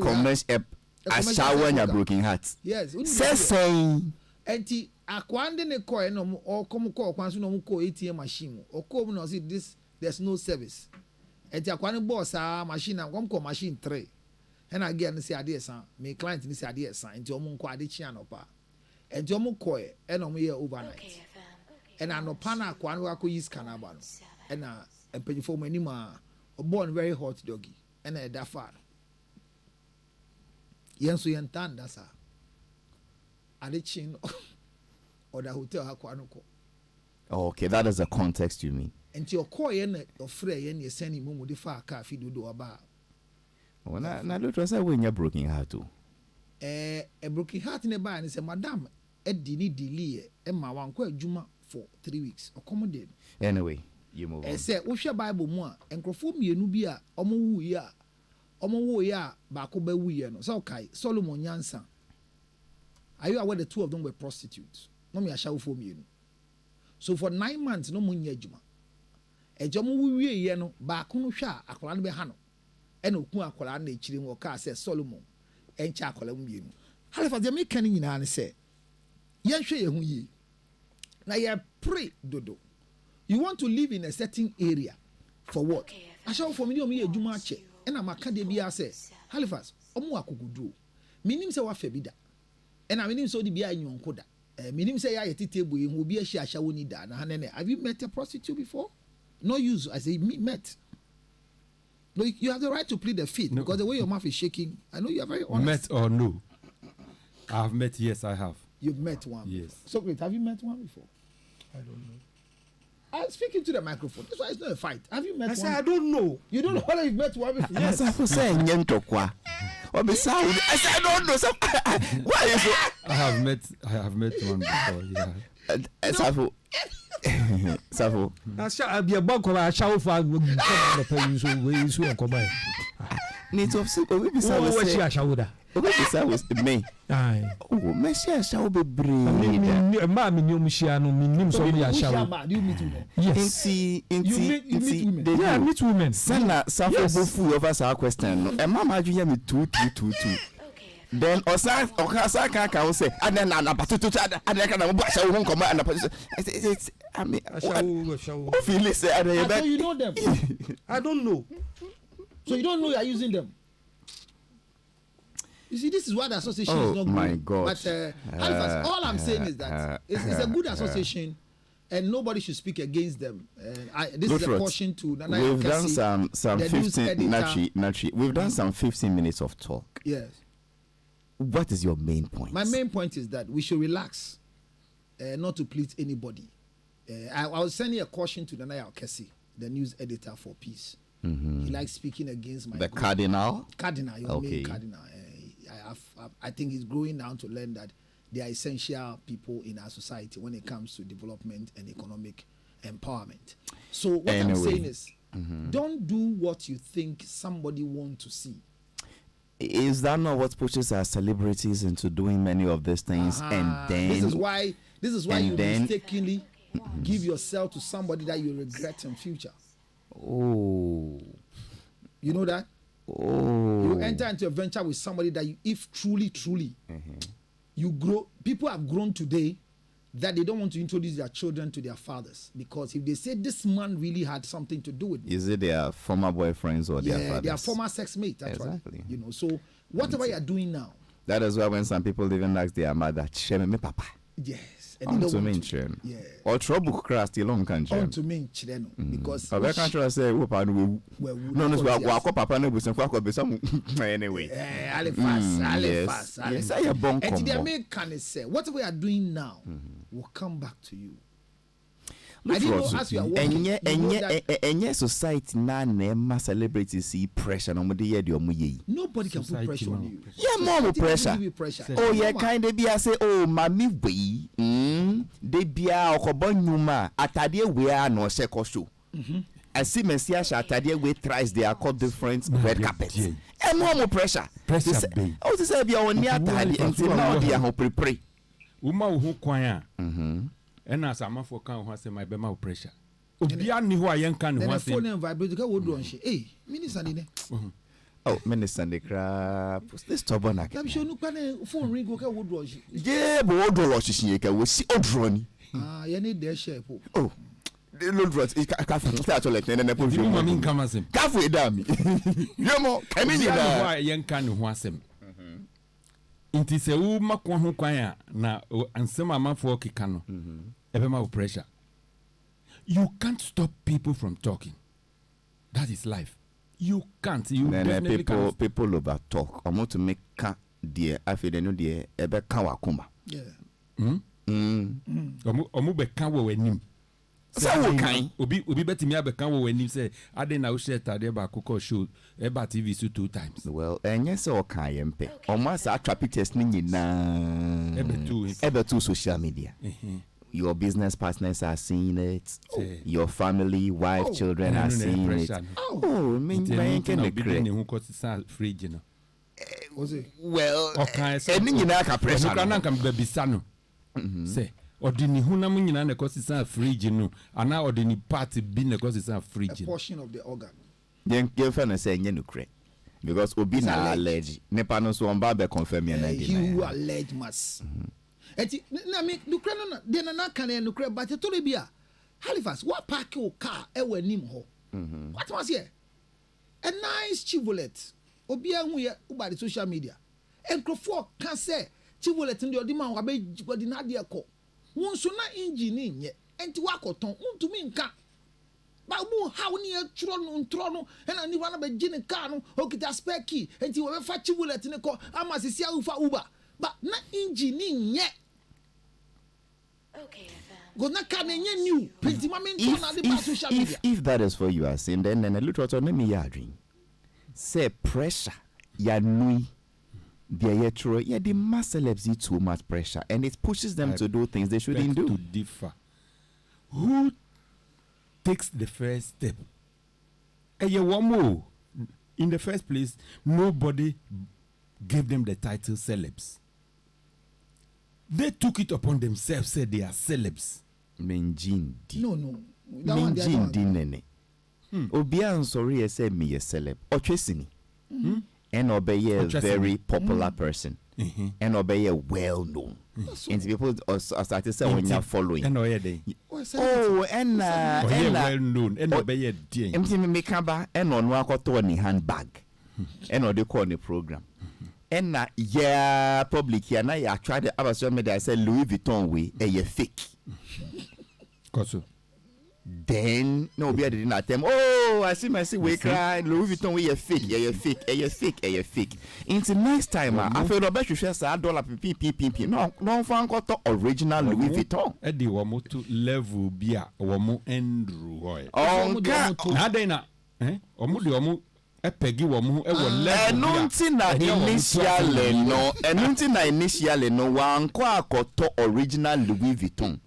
[SPEAKER 1] a shower in your broken heart.
[SPEAKER 4] Yes.
[SPEAKER 1] Say saying.
[SPEAKER 4] Enti akwande ne koy no or come call kwan so no mo call ATM machine or come no see this there's no service. Enti akwande boss machine am come machine 3. And again say ade san me client ni say ade san enti omo nko ade chia no pa. Enti omo koy e no mo ye overnight. And anopa na akwande wa ko use canaba no. And empanyfo mo anima born very hot doggy and a da far. Yenso yentan da sa. Adichin or the hotel Hakwanuko.
[SPEAKER 1] Okay, that is the context you mean.
[SPEAKER 4] And your coy and your frey and your sending momo de far car if you do about.
[SPEAKER 1] Well, now look was when you're broken heart too.
[SPEAKER 4] A broken heart in a bar and say, Madame, Eddie delay and my one quite Juma for 3 weeks. Accommodate.
[SPEAKER 1] Anyway, you move on.
[SPEAKER 4] I said, what's your Bible more and conform ye nubia, omo ya, bakobe we so okay, Solomon Yansan. Are you aware the two of them were prostitutes? No me ashawo for me. So for 9 months no munya juma. Ejomo wiwe ye no ba kono hwa akola no be ha no. E no ku akola na echiri wo ka say Solomon encha akola mu bienu. Halifax de me kan nyina ne say yen hwe ye hu yi. Na ye pray dodo. You want to live in a certain area for what? Ashawo for me o me juma che. ɛna maka de bia sɛ Halifax ɔmo akokoduro minim sɛ wafa bi da ɛna minim sɛ odi bia nyonko da minim sɛ ya yɛte table yi ho obi ahia ahya woni da na hanene have you met a prostitute before? No use. I say met. No, you have the right to plead the fifth because the way your mouth is shaking, I know you are very honest.
[SPEAKER 2] Met or no? I have met. Yes, I have.
[SPEAKER 4] You've met one.
[SPEAKER 2] Yes.
[SPEAKER 4] So great. Have you met one before?
[SPEAKER 3] I don't know.
[SPEAKER 4] I'm speaking to the microphone. That's why it's not a fight. Have you met one?
[SPEAKER 3] I said I don't know.
[SPEAKER 4] You don't know whether you've met one before?
[SPEAKER 1] Yes, I say nyentokwa. I said I don't know. Why is it?
[SPEAKER 2] I have met one before. Yeah.
[SPEAKER 1] Safo.
[SPEAKER 3] That's Abia Banko. I shall find the pay so we so come by.
[SPEAKER 1] Need to see. We be say.
[SPEAKER 3] What she shall
[SPEAKER 1] We be say was me.
[SPEAKER 3] Aye.
[SPEAKER 1] Oh, me shall be brave.
[SPEAKER 3] Ma me nyom shia no me nim so me shall.
[SPEAKER 4] Do you meet women?
[SPEAKER 3] Yes.
[SPEAKER 4] You meet women?
[SPEAKER 3] Yeah, meet women.
[SPEAKER 1] Sana Safo bofu over sa question no. E mama adwenya me 2. Then osa kan say and then na patutu and then kan mo asha wo nkomo and it's I mean
[SPEAKER 3] Ashawo.
[SPEAKER 1] feel say and
[SPEAKER 4] So you know them?
[SPEAKER 3] I don't know.
[SPEAKER 4] So you don't know you are using them? You see, this is why the association is not good.
[SPEAKER 1] My God.
[SPEAKER 4] But Halifax, all I'm saying is that it's a good association, and nobody should speak against them. This is a caution to Nana.
[SPEAKER 1] We've done some 15 Nachi. We've done some 15 minutes of talk.
[SPEAKER 4] Yes.
[SPEAKER 1] What is your main point?
[SPEAKER 4] My main point is that we should relax, not to please anybody. I was sending a caution to Nana Tikese, the news editor for Peace. He likes speaking against my
[SPEAKER 1] the
[SPEAKER 4] group.
[SPEAKER 1] Cardinal.
[SPEAKER 4] Your main cardinal. I think he's growing now to learn that they are essential people in our society when it comes to development and economic empowerment. So what I'm saying is, don't do what you think somebody wants to see.
[SPEAKER 1] Is that not what pushes our celebrities into doing many of these things? And then
[SPEAKER 4] this is why you mistakenly give yourself to somebody that you regret in future.
[SPEAKER 1] Oh,
[SPEAKER 4] you know that.
[SPEAKER 1] Oh,
[SPEAKER 4] you enter into a venture with somebody that you, if truly you grow. People have grown today that they don't want to introduce their children to their fathers, because if they say this man really had something to do with me,
[SPEAKER 1] is it their former boyfriends or their fathers?
[SPEAKER 4] Their former sex mate, actually. Exactly. You know, so whatever you are doing now.
[SPEAKER 1] That is why when some people even ask their mother, "Shame me, papa."
[SPEAKER 4] Yes.
[SPEAKER 1] On to me, yeah. Or trouble crash still on can
[SPEAKER 4] on to me, because
[SPEAKER 1] I can't say, "Oh, papa, no, papa, no, anyway."
[SPEAKER 4] Halifax.
[SPEAKER 1] Yes, I have bon.
[SPEAKER 4] And the American say, whatever we are doing now will come back to you. I didn't know as you are working.
[SPEAKER 1] And society na nema celebrities see pressure no mode ye de omo ye.
[SPEAKER 4] Nobody can put pressure on you.
[SPEAKER 1] Yeah, more pressure. Oh, yeah, kind of be say, oh, mami we. They be a okobo nyuma atade we are no sekoso. I see Messia atade we tries they are called different red carpets. And more pressure.
[SPEAKER 2] Pressure.
[SPEAKER 1] Oh, this say be on near atade until now they are prepare.
[SPEAKER 2] Uma ho kwan a. And as I'm for can who say my bema pressure. Obia ni ho ayen kan ho say.
[SPEAKER 4] Phone and vibrate ka wo do on she. Eh, minister ni ne.
[SPEAKER 1] Oh, minister the crap. This stubborn aka.
[SPEAKER 4] Am sure no kan phone ring go ka wo do on she.
[SPEAKER 1] Yeah, but wo do lo she ka wo si odro ni.
[SPEAKER 4] You need their share po.
[SPEAKER 1] Oh. The load rot ka start to let na po
[SPEAKER 2] you mama min kam asem.
[SPEAKER 1] Ka fu da mi. You mo kemi ni
[SPEAKER 2] da. Ho ayen kan ho asem. Inti se wo makwa ho kwan a na ansem amafo kika no. Ebema pressure. You can't stop people from talking. That is life. You can't. You definitely can't.
[SPEAKER 1] People over talk. I want to make ka dear. I feel they know dear. Ebe ka wakuma.
[SPEAKER 4] Yeah.
[SPEAKER 2] Omu be ka wo enim.
[SPEAKER 1] So wo kan.
[SPEAKER 2] Obi betimi abeka wo enim say ade na wo share tade ba akoko show eba TV so 2 times.
[SPEAKER 1] Well, enye se o kan yempe. Omo asa atwa pictures ni nyina. Ebe tu social media. Your business partners are seeing it. Your family, wife, children are seeing it. Oh, me can be
[SPEAKER 2] create who cause fridge no.
[SPEAKER 1] Well,
[SPEAKER 2] okay,
[SPEAKER 1] any nyina ka pressure.
[SPEAKER 2] No kan be bisa no. Say odini hu na nyina na cause fridge no. Ana odini part bi na cause fridge.
[SPEAKER 4] A portion of the organ.
[SPEAKER 1] Then give her say nye no cre. Because obi na allergy. Nepa no so on ba be confirm ya na dey.
[SPEAKER 4] He who allege must. Eti na me nukre no de na kan e nukre but to le bia Halifax what park your car e wanim ho what was here a nice chivolet obia hu ye over the social media Nkrumah can say chivolet ndi odi man wa be body na de ko won so na engine nye enti wakoton untumi nka ba mu how ni atro no ntro no na ni wana be gine car no okita spare key enti we fa chivolet ne ko ama sisi ufa uber ba na engine nye
[SPEAKER 5] Okay,
[SPEAKER 4] go na car na nye new penti mama ntro na de social media
[SPEAKER 1] if that is what you are saying, then a little autonomy ya dream. Say pressure, ya nui, the mass celebs need too much pressure, and it pushes them to do things they shouldn't do.
[SPEAKER 2] To differ. Who takes the first step? One more. In the first place, nobody gave them the title celebs. They took it upon themselves, said they are celebs.
[SPEAKER 1] Menjindi.
[SPEAKER 4] no that one they are
[SPEAKER 1] Menjindi nene. Obia sorry say me a celeb. Ochesini. And obey a very popular person. And obey a well known. And people started saying when you're following.
[SPEAKER 2] And they
[SPEAKER 1] Oh, and
[SPEAKER 2] well known. And obey a dear.
[SPEAKER 1] me kaba and on wakoto ni handbag. And they call the program. And yeah, public here now I tried to have social media. I said Louis Vuitton way a fake.
[SPEAKER 2] Koso.
[SPEAKER 1] Then no be didn't attempt. Oh, I see we cry. Louis Vuitton we a fake. Fake. Into next time I feel the best you share $1 no fan got the original Louis Vuitton.
[SPEAKER 2] Eddie wamo to level bia wamo Andrew Roy.
[SPEAKER 1] Oh,
[SPEAKER 2] Nadena. Omu di wamo epegi wamo ewo level.
[SPEAKER 1] Initially no one kwa koto original Louis Vuitton.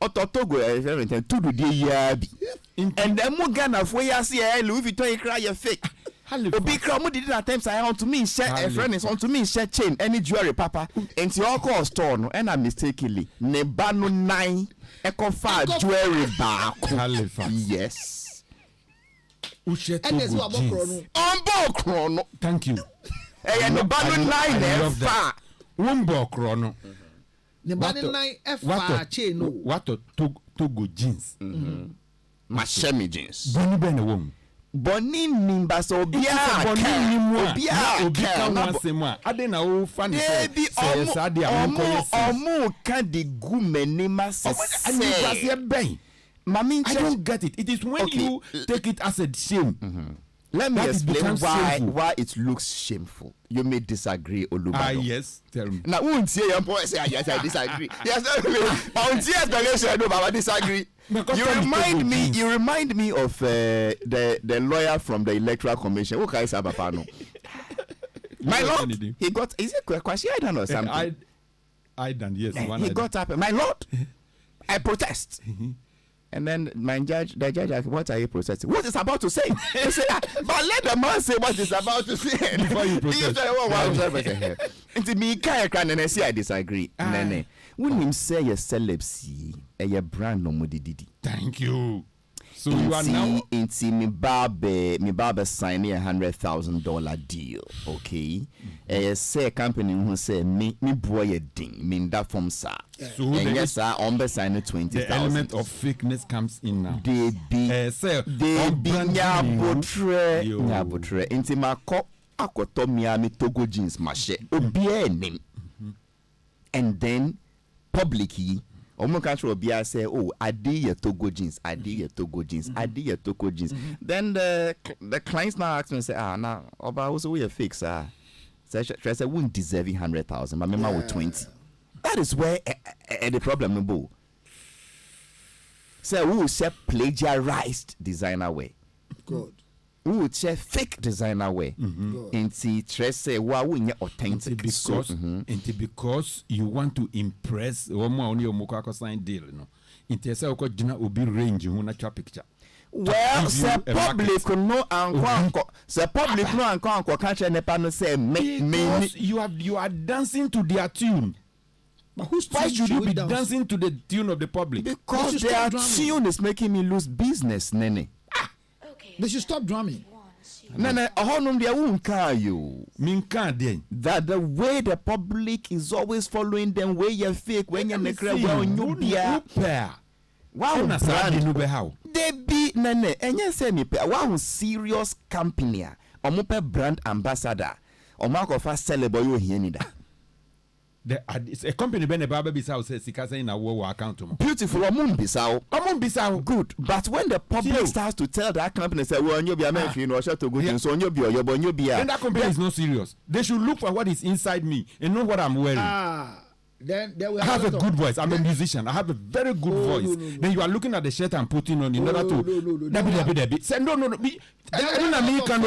[SPEAKER 1] Ototogo everything to do the yabi. And then mu Ghana for ya see Louis Vuitton you cry you fake. Obi kra mu did at times I want to me share a friend is on to me share chain any jewelry papa and your call store no and I mistakenly ne ba no 9 eco fa jewelry ba
[SPEAKER 2] Halifax.
[SPEAKER 1] Yes.
[SPEAKER 2] Ushe
[SPEAKER 4] and there's
[SPEAKER 2] Togo jeans.
[SPEAKER 1] Ombo chrono.
[SPEAKER 2] Thank you.
[SPEAKER 1] Eh no ba no 9 fa.
[SPEAKER 2] Umbo chrono.
[SPEAKER 4] the body nine F chain no
[SPEAKER 2] What Togo jeans.
[SPEAKER 1] Mashemi jeans.
[SPEAKER 2] Boni bene wom.
[SPEAKER 1] Boni nimba so obia
[SPEAKER 2] obia adena o fan
[SPEAKER 1] baby omu kan de gu menima se mami
[SPEAKER 2] I don't get it. It is when you take it as a shame.
[SPEAKER 1] Let me explain
[SPEAKER 2] shameful.
[SPEAKER 1] why it looks shameful. You may disagree, Olubado.
[SPEAKER 2] Yes, tell me.
[SPEAKER 1] Now, won't say your boy say yes, I disagree. Yes, I disagree. You remind me of the lawyer from the Electoral Commission. Okay, Sabapano. My lord, he got is it Kwasi Aidan or something?
[SPEAKER 2] Aidan, yes.
[SPEAKER 1] He got up. My lord, I protest. And then the judge asked, what are you protesting? What is about to say? He said, but let the man say what is about to say.
[SPEAKER 2] Before you protest.
[SPEAKER 1] Into me, and I disagree. Nene, when him say a celebs, a brand no mudidi.
[SPEAKER 2] Thank you. So you are now
[SPEAKER 1] into me barber signing $100,000 deal. Okay. Say company who say me boy a ding mean that from sir.
[SPEAKER 2] So
[SPEAKER 1] and yes, sir, on sign 20,000.
[SPEAKER 2] The element of fakeness comes in now.
[SPEAKER 1] They be nyabotre. Into my cop akoto Miami Togo jeans mashe. Obiye and then publicly. Omo country Obia say, oh, I did your Togo jeans. Then the clients now ask me say, now Oba also we a fix So I say wouldn't deserve 100,000. My member with 20. That is where the problem no bo. Say who say plagiarized designer way.
[SPEAKER 4] good
[SPEAKER 1] Who would say fake designer way. Inti trese wa wunye authentic.
[SPEAKER 2] Because you want to impress one more only omoko sign deal, you know. Inti say oko jina obi range hu na picture.
[SPEAKER 1] Well, say public no anko. Say public no anko can't nepa no say me.
[SPEAKER 2] You are dancing to their tune.
[SPEAKER 4] but who's
[SPEAKER 2] Why should you be dancing to the tune of the public?
[SPEAKER 1] Because their tune is making me lose business, Nene.
[SPEAKER 5] Okay.
[SPEAKER 4] they should stop drumming
[SPEAKER 1] Nene, honum dia wunka you.
[SPEAKER 2] Minka den.
[SPEAKER 1] That the way the public is always following them, where you fake, when you're necre, well, you be
[SPEAKER 2] pair.
[SPEAKER 1] wow,
[SPEAKER 2] Na sa di no be how.
[SPEAKER 1] they be nene enye say me pe wa serious company a omo pe brand ambassador omo akofa celeb yo hia ni da.
[SPEAKER 2] It's a company ben eba bisa say Tikese in our account.
[SPEAKER 1] Beautiful omum bisao. Good. But when the public starts to tell that company say well onyo bia menfi no to go so onyo bia oyo onyo bia.
[SPEAKER 2] Then that company is not serious. They should look for what is inside me and know what I'm wearing.
[SPEAKER 4] Then we
[SPEAKER 2] I have a good voice. I'm a musician. I have a very good voice.
[SPEAKER 4] No.
[SPEAKER 2] Then you are looking at the shirt I'm putting on in order to. Debbie. Say no. I don't American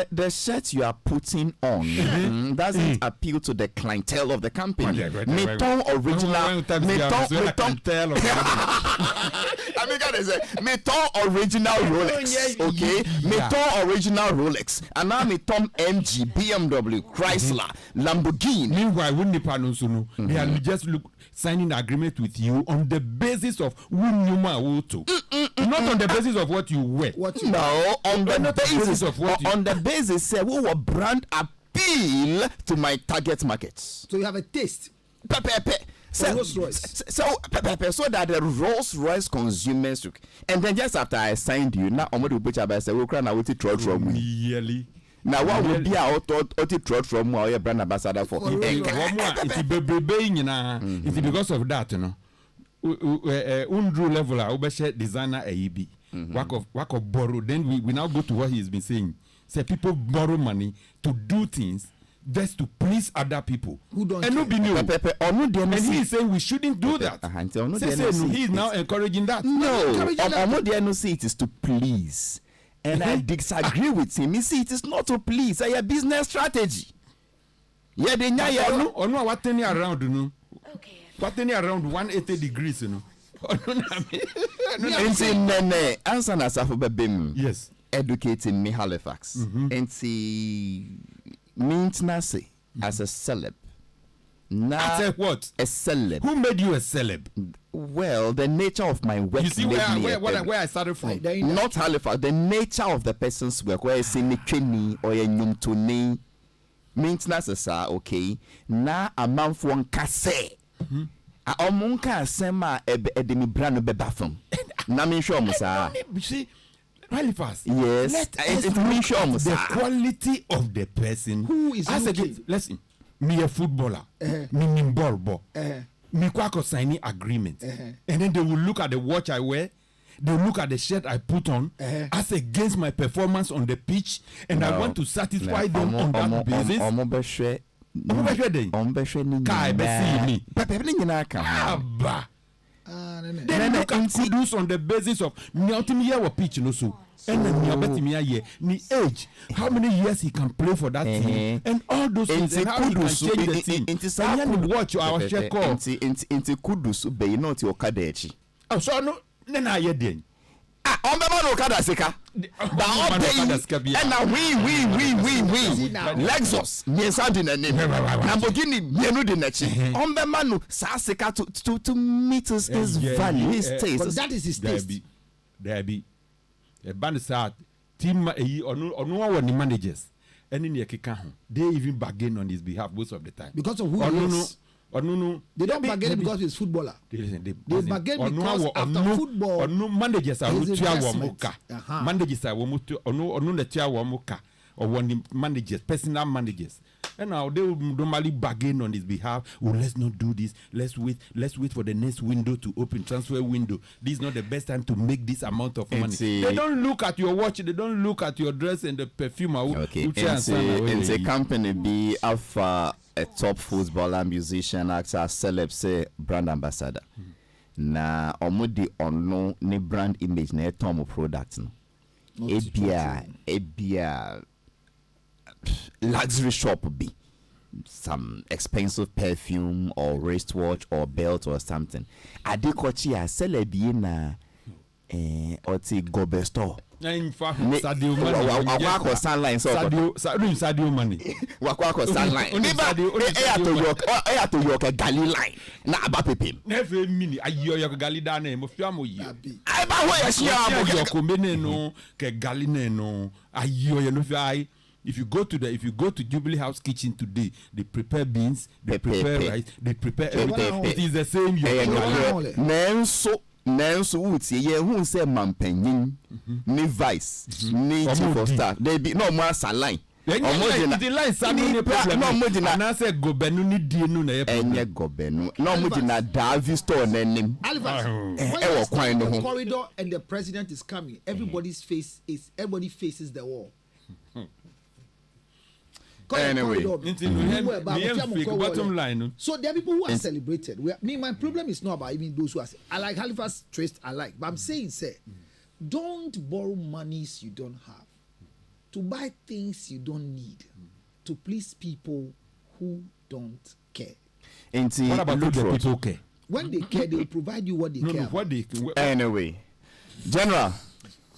[SPEAKER 1] the shirt you are putting on doesn't appeal to the clientele of the company. Meton original. Meton original Rolex. Okay. Meton original Rolex. And now Meton MG, BMW, Chrysler, Lamborghini.
[SPEAKER 2] Meanwhile, when they are just signing an agreement with you on the basis of who not on the basis of what you wear.
[SPEAKER 1] On the basis of what on the basis say we will brand appeal to my target markets.
[SPEAKER 4] So you have a taste.
[SPEAKER 1] So that the Rolls Royce consumers took, and then just after I signed you, now I'm going to say we can out it from
[SPEAKER 2] yearly.
[SPEAKER 1] Now what would be our thought from our brand ambassador for?
[SPEAKER 2] It's because of that, you know. Undru level, I designer AEB. Work of borrow. Then we now go to what he's been saying. Say people borrow money to do things just to please other people
[SPEAKER 4] who don't.
[SPEAKER 2] And and he is saying we shouldn't do that. He is now encouraging that.
[SPEAKER 1] No, say it is to please. And I disagree with him. He see it is not to please. It's a business strategy. Yeah, they know.
[SPEAKER 2] What turning around, you know.
[SPEAKER 5] Okay.
[SPEAKER 2] What turning around 180 degrees, you know. Yes.
[SPEAKER 1] Educating me Halifax. And see maintenance as a celeb.
[SPEAKER 2] As a what?
[SPEAKER 1] A celeb.
[SPEAKER 2] Who made you a celeb?
[SPEAKER 1] Well, the nature of my work.
[SPEAKER 2] You see where I started from?
[SPEAKER 1] Not Halifax. The nature of the person's work. Where I say Nikeni or Nyumtuni. Maintenance is okay. Na a man for one kase. A omunka sema edemi brand bebafum. Na min show musa.
[SPEAKER 2] You see, really fast.
[SPEAKER 1] Yes.
[SPEAKER 2] The quality of the person
[SPEAKER 4] who is looking.
[SPEAKER 2] Listen. Me a footballer. Me ball. Me kwako signing agreement. And then they will look at the watch I wear. They will look at the shirt I put on as against my performance on the pitch, and I want to satisfy them on that basis. Then look at kudos on the basis of pitch and then ni age, how many years he can play for that team, and all those things, and how he can change the team. And then watch our share call.
[SPEAKER 1] Into kudos be not your kadechi.
[SPEAKER 2] Oh, so no, then I hear then.
[SPEAKER 1] On the man okada sika. And now we Lexus miensa di na name. Lamborghini mienu di na chi. On the man sa sika to meet his value, his taste.
[SPEAKER 4] But that is his taste.
[SPEAKER 2] There be a band sa team onu wa ni managers. Any near keka ho. They even bargain on his behalf most of the time.
[SPEAKER 4] Because of who he is. They don't bargain because he's footballer. They bargain because after football.
[SPEAKER 2] Managers are managers are or one managers, personal managers. And now they will normally bargain on his behalf. Oh, let's not do this. Let's wait for the next window to open, transfer window. This is not the best time to make this amount of money. They don't look at your watch. They don't look at your dress and the perfume.
[SPEAKER 1] Okay. It's a company be alpha. A top footballer, musician, actor, celeb, say brand ambassador. Na omudi ono ni brand image na etom product no. Abia luxury shop be some expensive perfume or wristwatch or belt or something. Adekochi a celeb na oti gobe store.
[SPEAKER 2] Sadio Mane.
[SPEAKER 1] Wako sunline. To your gali line. Na aba pepem.
[SPEAKER 2] Never mini ayo your gali dane mo fiamo yi.
[SPEAKER 1] Ai ba ho ya shia
[SPEAKER 2] your komene no ke gali ne no ayo ya no fi. If you go to Jubilee House kitchen today, they prepare beans, they prepare rice, they prepare everything. It is the same.
[SPEAKER 1] nanso wutie ye hu say mampanyin ni vice ni chief of staff they be no more saline
[SPEAKER 2] the line sami ni problem
[SPEAKER 1] no mo dina
[SPEAKER 2] na say gobenu ni die nu na ye
[SPEAKER 1] enye gobenu no mo dina Davi store nanim
[SPEAKER 4] corridor and the president is coming, everybody faces the wall.
[SPEAKER 1] Anyway,
[SPEAKER 2] bottom line.
[SPEAKER 4] So there are people who are celebrated. My problem is not about even those who are. I like Halifax traced. I like, but I'm saying, don't borrow monies you don't have to buy things you don't need to please people who don't care.
[SPEAKER 2] What about the people care?
[SPEAKER 4] When they care, they will provide you what they care.
[SPEAKER 1] Anyway, General.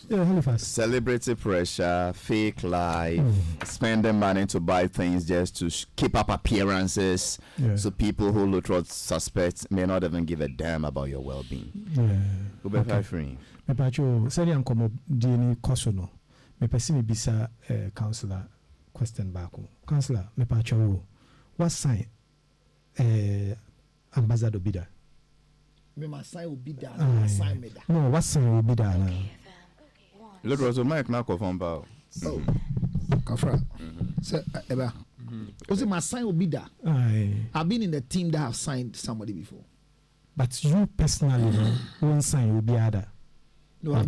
[SPEAKER 3] Yeah, Halifax.
[SPEAKER 1] Celebrity pressure, fake life, spending money to buy things just to keep up appearances. Yeah. So people who look at suspects may not even give a damn about your well-being.
[SPEAKER 3] Yeah.
[SPEAKER 1] Okay. Free.
[SPEAKER 3] Me pacho seri ankomo dini kosono. Me pesi me bisa counselor question back. Counselor, me pacho what sign Ambassador Bida?
[SPEAKER 4] Me my sign will be that. Sign me that.
[SPEAKER 3] No, what sign will be that now?
[SPEAKER 1] Look, also Mike now confirm about.
[SPEAKER 4] Oh, Kafra. So, Eba. Also, my sign will be that. I've been in the team that have signed somebody before.
[SPEAKER 3] But you personally, one sign will be other.
[SPEAKER 4] No, I've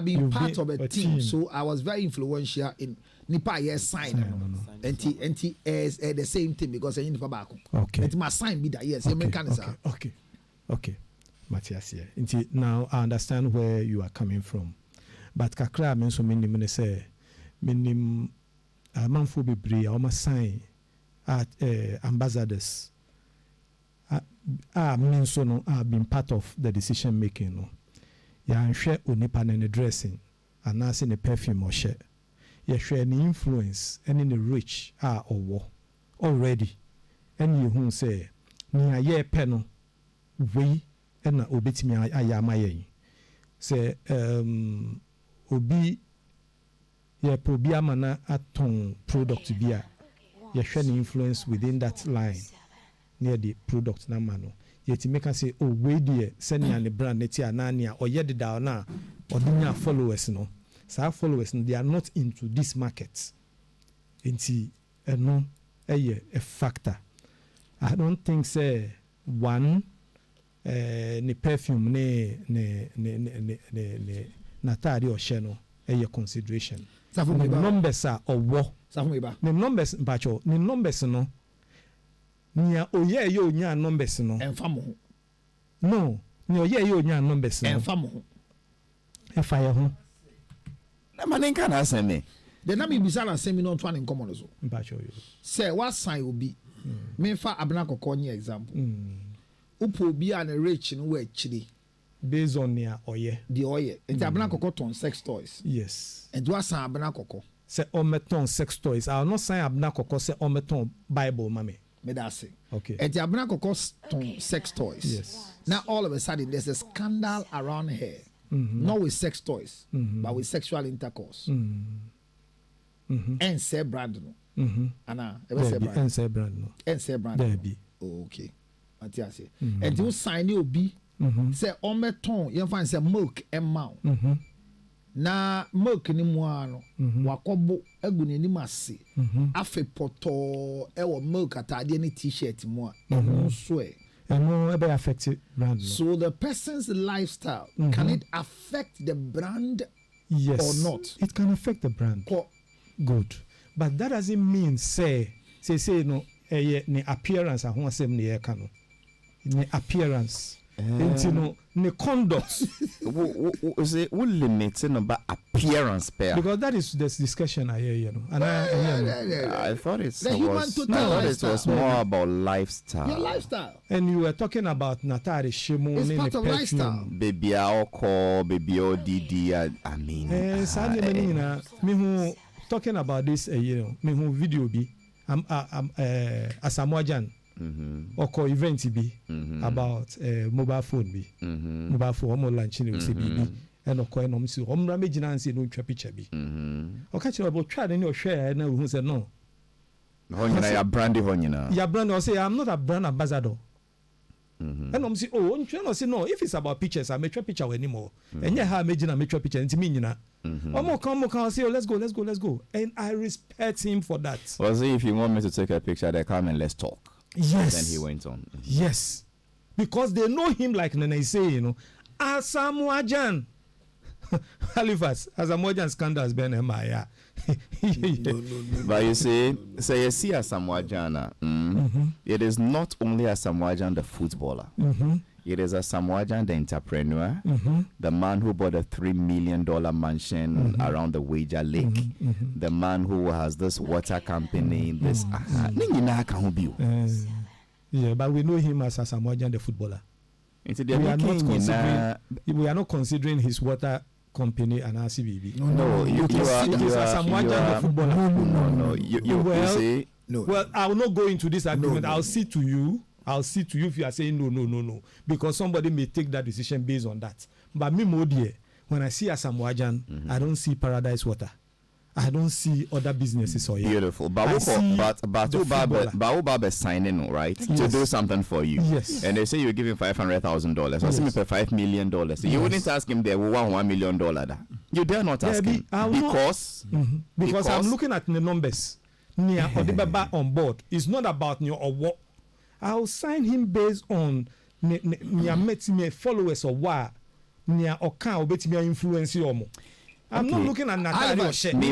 [SPEAKER 4] been part of a team, so I was very influential in Nipa. Yes, sign. And the same thing because I Nipa back.
[SPEAKER 3] Okay.
[SPEAKER 4] And my sign be that. Yes,
[SPEAKER 3] okay. Matthias here. Now I understand where you are coming from. But kakra men so minim say minim manfo bebre a o sign at ambassadors men so no been part of the decision making no ya nhwe onipa na dressing anase ne perfume o she ya hwe ne influence any ne rich owo already any hu say ni aye pe no we na obetimi ayama yen say obi ye probi amana aton product bia ye hwe ne influence within that line near the product na mano yet make us say oh we there senior ne brand neti anania oye de da na odinya followers no sa followers no they are not into this market enti no a factor. I don't think say one ne perfume ne natari or sheno a consideration. The numbers are owo. The numbers bacho. The numbers no. Nia oye yo nya numbers no.
[SPEAKER 4] Enfamo.
[SPEAKER 3] No. Ni oye yo nya numbers no.
[SPEAKER 4] Enfamo.
[SPEAKER 3] Efaya ho.
[SPEAKER 1] Na manen kana aseme.
[SPEAKER 4] The na me bisa na aseme no twa ne nkomo so.
[SPEAKER 3] Bacho yo.
[SPEAKER 4] Say what sign will be. Me fa abna kokko nya example. Upo bi an rich no we chiri.
[SPEAKER 3] Based on the oye.
[SPEAKER 4] The oye. And abna kokko ton sex toys.
[SPEAKER 3] Yes.
[SPEAKER 4] And what sign abna kokko?
[SPEAKER 3] Say ometon sex toys. I will not sign abna kokko say ometon Bible mami.
[SPEAKER 4] Me that say.
[SPEAKER 3] Okay.
[SPEAKER 4] And the abna kokko ton sex toys.
[SPEAKER 3] Yes.
[SPEAKER 4] Now all of a sudden there's a scandal around her. Not with sex toys, but with sexual intercourse. And say brand no. Anna, ever say brand.
[SPEAKER 3] And say brand no.
[SPEAKER 4] And say brand.
[SPEAKER 3] There be.
[SPEAKER 4] Oh, okay. Matthias. And you sign you be. Say ometon. You find say milk and mount. Na milk ni muano. Wakobo egu ni masi. Afe poto ewo milk atade ni t-shirt mo. Swear.
[SPEAKER 3] And no ever affected brand.
[SPEAKER 4] So the person's lifestyle, can it affect the brand?
[SPEAKER 3] Yes.
[SPEAKER 4] Or not?
[SPEAKER 3] It can affect the brand. Good. But that doesn't mean say no ne appearance I want say ne kano. Ne appearance. You know, ne conduct.
[SPEAKER 1] Say we limiting about appearance pair.
[SPEAKER 3] Because that is this discussion I hear, you know. And
[SPEAKER 1] I thought it was more about lifestyle.
[SPEAKER 4] Your lifestyle.
[SPEAKER 3] And you were talking about Natari Shimu.
[SPEAKER 4] It's part of lifestyle.
[SPEAKER 1] Baby Oko, baby Odidi. I mean.
[SPEAKER 3] Me who talking about this, you know, me who video be. I'm Asamoah Oko event be about mobile phone be. Mobile phone mo launch ni CBB. And oko enom si omra meji na nsi no twa picture bi. Oka chiro about try ni o share na who say no.
[SPEAKER 1] Honyina ya brand honyina.
[SPEAKER 3] Ya brand o say I'm not a brand ambassador. And I'm saying, oh, I'm trying to say no. If it's about pictures, I make a picture anymore. And yeah, I make a picture. And to me, you know, come, say, oh, let's go. And I respect him for that.
[SPEAKER 1] Well, see, if you want me to take a picture, they come and let's talk.
[SPEAKER 3] Yes.
[SPEAKER 1] Then he went on.
[SPEAKER 3] Yes, because they know him like Nene say, you know, Asamoah Halifax, Asamoah scandal has been MIA.
[SPEAKER 4] No.
[SPEAKER 1] But you see Asamoah, it is not only Asamoah the footballer. It is Asamoah the entrepreneur, the man who bought a $3 million mansion around the Wager Lake, the man who has this water company. This
[SPEAKER 3] yeah, but we know him as Asamoah the footballer. We are not considering his water company and RCBB.
[SPEAKER 1] No, you are
[SPEAKER 3] the footballer.
[SPEAKER 1] No. You see,
[SPEAKER 4] no.
[SPEAKER 3] Well, I will not go into this argument. I'll see to you if you are saying no, because somebody may take that decision based on that. But me, Modie, when I see Asamoah, I don't see Paradise Water. I don't see other businesses or
[SPEAKER 1] beautiful. But Uba signing, right?
[SPEAKER 3] Yes.
[SPEAKER 1] To do something for you.
[SPEAKER 3] Yes.
[SPEAKER 1] And they say you're giving $500,000.
[SPEAKER 3] Yes.
[SPEAKER 1] I see me for $5 million.
[SPEAKER 3] Yes.
[SPEAKER 1] You wouldn't ask him there $1 million. You dare not ask him. Because
[SPEAKER 3] I'm looking at the numbers. Near Odibaba on board. It's not about new or what. I'll sign him based on near me followers or what near or can bet me influence you. I'm not looking at Natalia or shit.
[SPEAKER 4] Can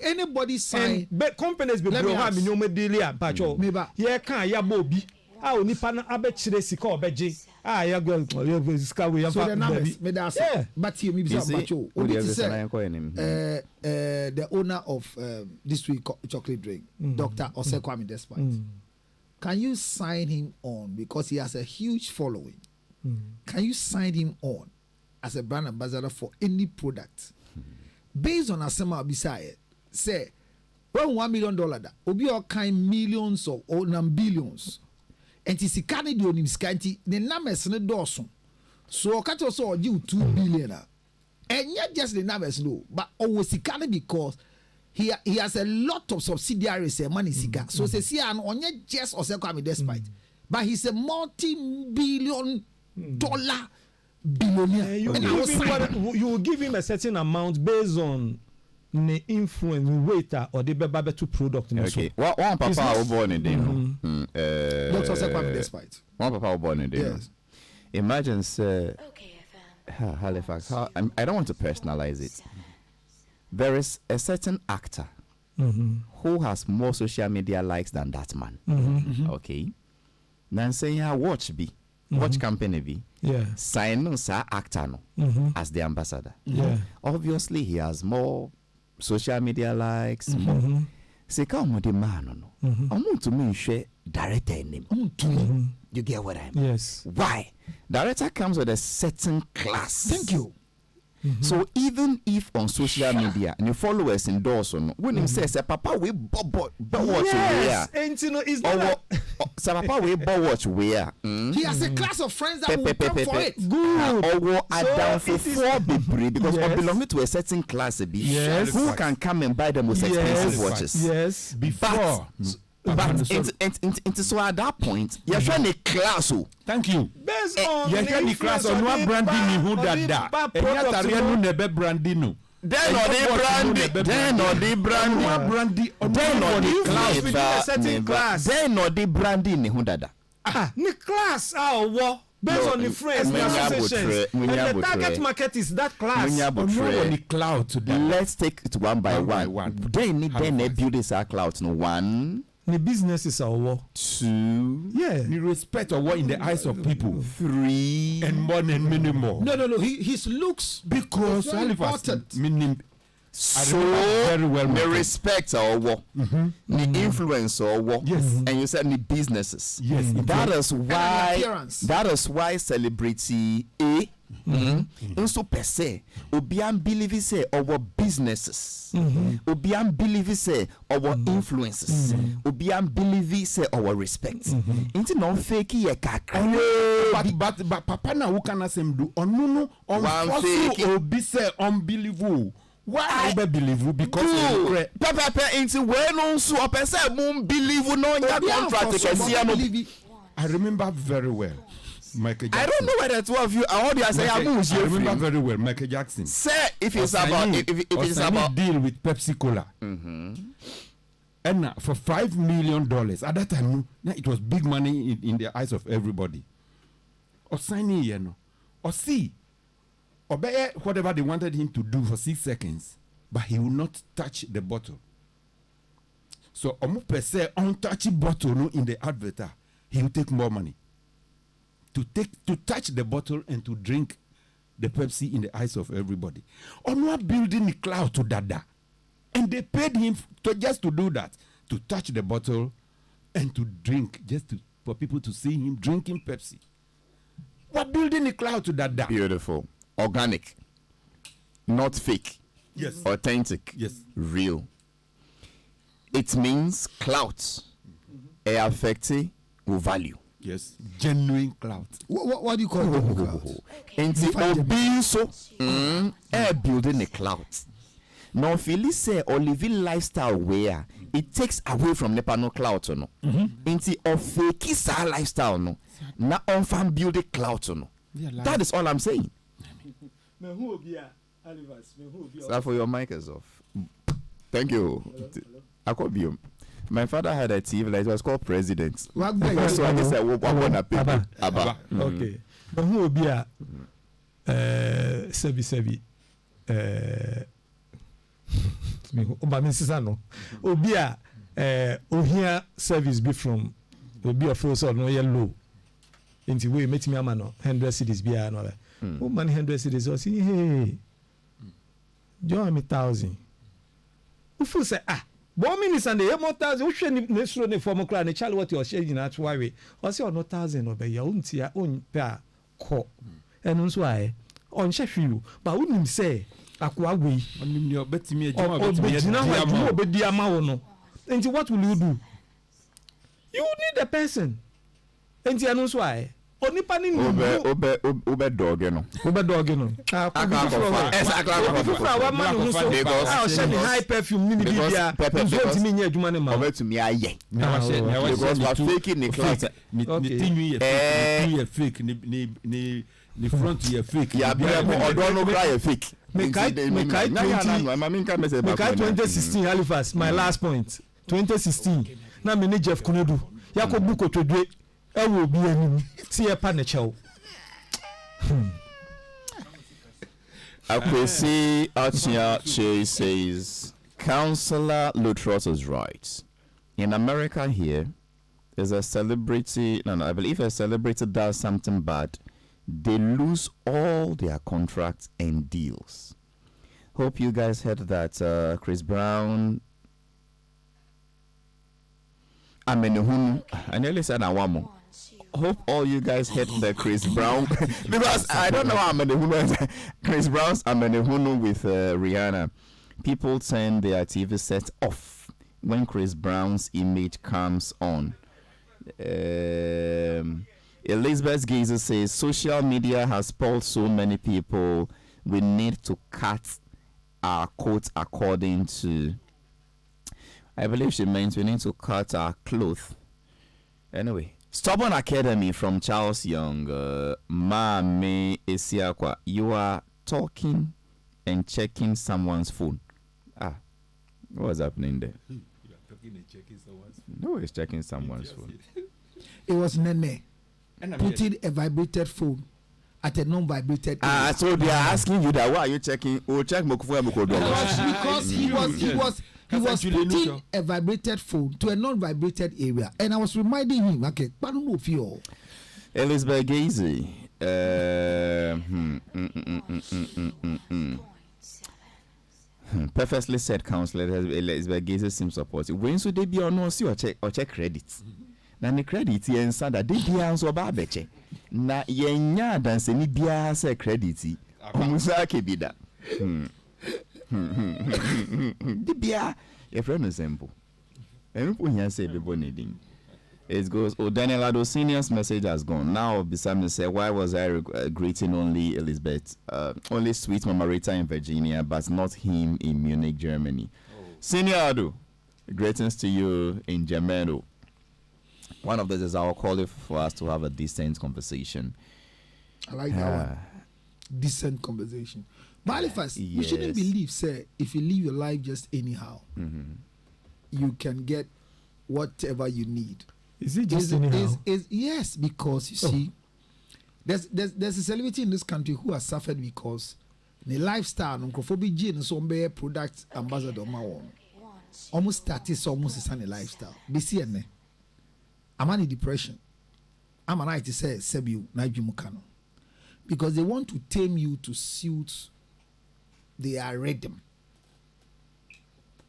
[SPEAKER 4] anybody sign?
[SPEAKER 3] But companies be blow have no media, Pacho. Yeah, can ya Bobby. I only pan abet sika obeje. Ya go scawe ya
[SPEAKER 4] so the but you maybe Pacho. The owner of this week chocolate drink, Dr. Kwame Despite. Can you sign him on because he has a huge following? Can you sign him on as a brand ambassador for any product based on Asema Abisai? Say, well, $1 million, obi all kind millions or billions, and it's a Canadian in Scanty, the numbers in the Dawson. So, cut also you $2 billion, and not just the numbers low, but always because he has a lot of subsidiaries and money. So, say, see, and on your just or Kwame Despite, but he's a multi-billion dollar billionaire.
[SPEAKER 3] You will give him a certain amount based on the influence waiter or the baby to product.
[SPEAKER 1] Okay. One papa was born in Dino.
[SPEAKER 4] Dr. Kwame Despite.
[SPEAKER 1] One papa was born in Dino.
[SPEAKER 4] Yes.
[SPEAKER 1] Imagine, sir, Halifax. I don't want to personalize it. There is a certain actor who has more social media likes than that man. Okay. Then saying, watch company be.
[SPEAKER 3] Yeah.
[SPEAKER 1] Sign actor as the ambassador.
[SPEAKER 3] Yeah.
[SPEAKER 1] Obviously, he has more social media likes. Say, come on, the man. I want to make sure director name. You get what I mean?
[SPEAKER 3] Yes.
[SPEAKER 1] Why? Director comes with a certain class.
[SPEAKER 4] Thank you.
[SPEAKER 1] So even if on social media and your followers endorse on when him says papa we watch where
[SPEAKER 3] and you know is that
[SPEAKER 1] papa we watch where
[SPEAKER 4] he has a class of friends that will come for it.
[SPEAKER 3] Good.
[SPEAKER 1] Or down for four because I belong to a certain class who can come and buy the most expensive watches.
[SPEAKER 3] Yes.
[SPEAKER 2] Before.
[SPEAKER 1] But so at that point, you're trying to class.
[SPEAKER 2] Thank you.
[SPEAKER 3] Based on
[SPEAKER 2] you're trying to class on what branding who that. And yet I no nebe branding.
[SPEAKER 1] Then or the class. Then or the branding who that.
[SPEAKER 3] The class what? Based on the friends, the associations, and the target market is that class.
[SPEAKER 2] The cloud.
[SPEAKER 1] Let's take it one by one. Then they build this cloud. No one.
[SPEAKER 3] The business is our war. 2. Yeah.
[SPEAKER 2] The respect of what in the eyes of people.
[SPEAKER 1] 3.
[SPEAKER 2] And more and many more.
[SPEAKER 4] No. His looks
[SPEAKER 2] because
[SPEAKER 4] important.
[SPEAKER 1] So
[SPEAKER 2] very well.
[SPEAKER 1] The respect our war. The influence our war.
[SPEAKER 2] Yes.
[SPEAKER 1] And you said the businesses.
[SPEAKER 2] Yes.
[SPEAKER 1] That is why celebrity A. Also per se, obian believe say our businesses, obian believe say our influences, obian believe say our respect. Into non fake ye kakra.
[SPEAKER 2] But papa na who can asem do onuno on fake obi say unbelievable. Why I believe you? Because
[SPEAKER 1] Papa into where no so person moon believe no your contract Tikese.
[SPEAKER 2] I remember very well. Michael Jackson.
[SPEAKER 1] I don't know whether two of you I want you say I
[SPEAKER 2] remember very well Michael Jackson.
[SPEAKER 1] Say if it's about if it's about
[SPEAKER 2] deal with Pepsi Cola. And for $5 million at that time, it was big money in the eyes of everybody. Or signing, you know, or see, or whatever they wanted him to do for 6 seconds, but he will not touch the bottle. So, per se, untouched bottle no, in the advert, he will take more money to touch the bottle and to drink the Pepsi in the eyes of everybody. Or not building the cloud to Dada. And they paid him just to do that, to touch the bottle and to drink, for people to see him drinking Pepsi. We're building a cloud to that.
[SPEAKER 1] Beautiful. Organic. Not fake.
[SPEAKER 2] Yes.
[SPEAKER 1] Authentic.
[SPEAKER 2] Yes.
[SPEAKER 1] Real. It means clout. Affecting with value.
[SPEAKER 2] Yes. Genuine clout.
[SPEAKER 4] What do you call it? Clout?
[SPEAKER 1] And being so building a clout. Now, Philly say or living lifestyle where it takes away from the panel cloud no. Into of fake lifestyle no. Now on fan build a cloud no. That is all I'm saying. Sir, for your mic is off. Thank you. Hello? My father had a TV like it was called President. So I said, Abba.
[SPEAKER 3] Okay. But who will be a Sebi obi a ohia service be from obi of us or no yellow into we met me amano 100 cities be another o man 100 cities or see hey join me 1,000 ufu say bon minutes and the 1,000 we share ni so ni form kra ni chale what you share in that way o say 1,000 no be ya untia on pe ko enu so aye on share you but unim say akwa we
[SPEAKER 2] onim ni obetimi
[SPEAKER 3] obedi ama wo no enti what will you do? You need a person enti anu so ai onipa ni
[SPEAKER 1] obe dog no
[SPEAKER 3] high perfume ni bibia nso mi nya adwuma ne ma
[SPEAKER 1] obetumi aye because we faking the clout
[SPEAKER 2] ni tinwi ye fake ni front ye fake
[SPEAKER 1] ya be odo no cry ye fake
[SPEAKER 3] Mekai 2016 Halifax my last point 2016 na me ni Jeff Kunedu yakobu kotodwe ewo obi anim si e pa ne chew
[SPEAKER 1] Akwesi Akye says Councillor Lutros is right. In America here there's a celebrity I believe a celebrity does something bad, they lose all their contracts and deals. Hope you guys heard that Chris Brown I nearly said Awamo. Hope all you guys heard the Chris Brown because I don't know how many Chris Brown's Amenehunu with Rihanna. People turn their TV set off when Chris Brown's image comes on. Elizabeth Gazer says social media has spoiled so many people. We need to cut our coats according to. I believe she means we need to cut our clothes. Anyway, Stubborn Academy from Charles Young. Mame Esiakwa, you are talking and checking someone's phone. What was happening there?
[SPEAKER 2] You are talking and checking someone's phone.
[SPEAKER 1] No, he's checking someone's phone.
[SPEAKER 4] It was Nene putting a vibrated phone at a non-vibrated area.
[SPEAKER 1] So they are asking you that why are you checking? Oh, check
[SPEAKER 4] because he was putting a vibrated phone to a non-vibrated area, and I was reminding him, okay, but no fear.
[SPEAKER 1] Elizabeth Gazy. Perfectly said, Councillor Elizabeth Gazy seems supportive. When should they be on no see or check credits? Na the credit yen sada de bia nso ba beche na yenya danse ni bia se credit omusa ke bida de bia your friend is simple enu po nya se be bonedin It goes, oh, Daniel Addo Senior's message has gone. Now, beside me say, why was I greeting only Elizabeth, only sweet Mama Rita in Virginia, but not him in Munich, Germany? Oh. Senior Addo, greetings to you in Germany. One of these is our call for us to have a decent conversation.
[SPEAKER 4] I like that one. Decent conversation. But Halifax, we shouldn't believe, sir, if you live your life just anyhow, you can get whatever you need.
[SPEAKER 3] Is it just anyhow?
[SPEAKER 4] Yes, because you see, there's a celebrity in this country who has suffered because the lifestyle, Nkrumah gene, so be product ambassador, almost 30, so almost is a lifestyle. BCN, I'm on depression. I'm an IT say Sebiu Najimukano. Because they want to tame you to suit their rhythm.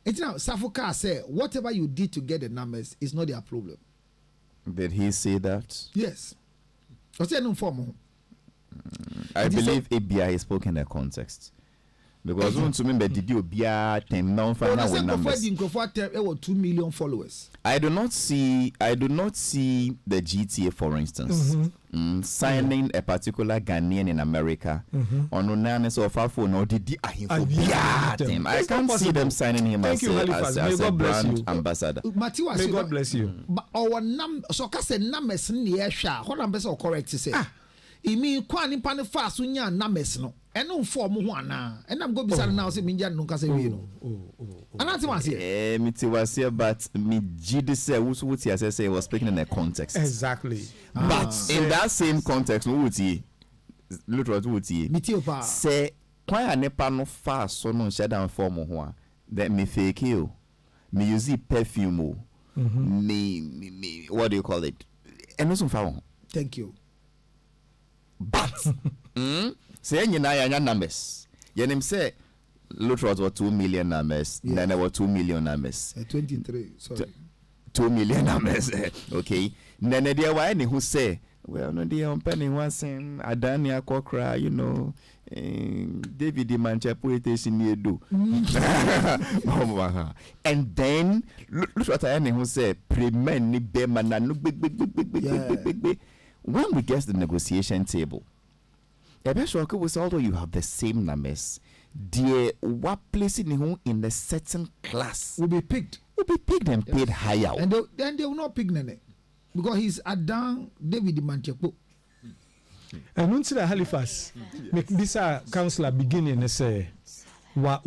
[SPEAKER 4] It's now Safoka said, whatever you did to get the numbers is not their problem.
[SPEAKER 1] Did he say that?
[SPEAKER 4] Yes.
[SPEAKER 1] I believe Abia is spoken in the context. Because when to remember did you be a 10 numbers?
[SPEAKER 4] 2 million followers.
[SPEAKER 1] I do not see the GTA, for instance, signing a particular Ghanaian in America on Unanis or Fafo or did I can't see them signing him as a brand ambassador.
[SPEAKER 3] May God bless you.
[SPEAKER 4] But our so case numbers near sha. What I'm best correct to say. Imi kwani pane fast unya numbers no. Eno form ho ana. And I'm go beside now say minja no kase we no. Anati was here.
[SPEAKER 1] Me was here, but me GD say what he was speaking in a context.
[SPEAKER 3] Exactly.
[SPEAKER 1] But in that same context, what he say kwai anepa no fast so no shut down form ho that me fake you. Me use perfume. Me what do you call it? And no found.
[SPEAKER 4] Thank you.
[SPEAKER 1] But say you numbers. You name say Lutrot were 2 million numbers, then there were 2 million numbers.
[SPEAKER 4] 23, sorry.
[SPEAKER 1] 2 million numbers. Okay. Then there were any who say, well, no, they are penny one same Adania Kokra, you know, David the Mancha poetess in the do. And then look what I who say, Premen ni be mananu big. When we get to the negotiation table, although you have the same numbers, the what place in a certain class
[SPEAKER 4] will be picked.
[SPEAKER 1] And paid higher.
[SPEAKER 4] And then they will not pick Nene. Because he's Adam David Manchepo.
[SPEAKER 3] And once the Halifax, make this councillor beginning and say, what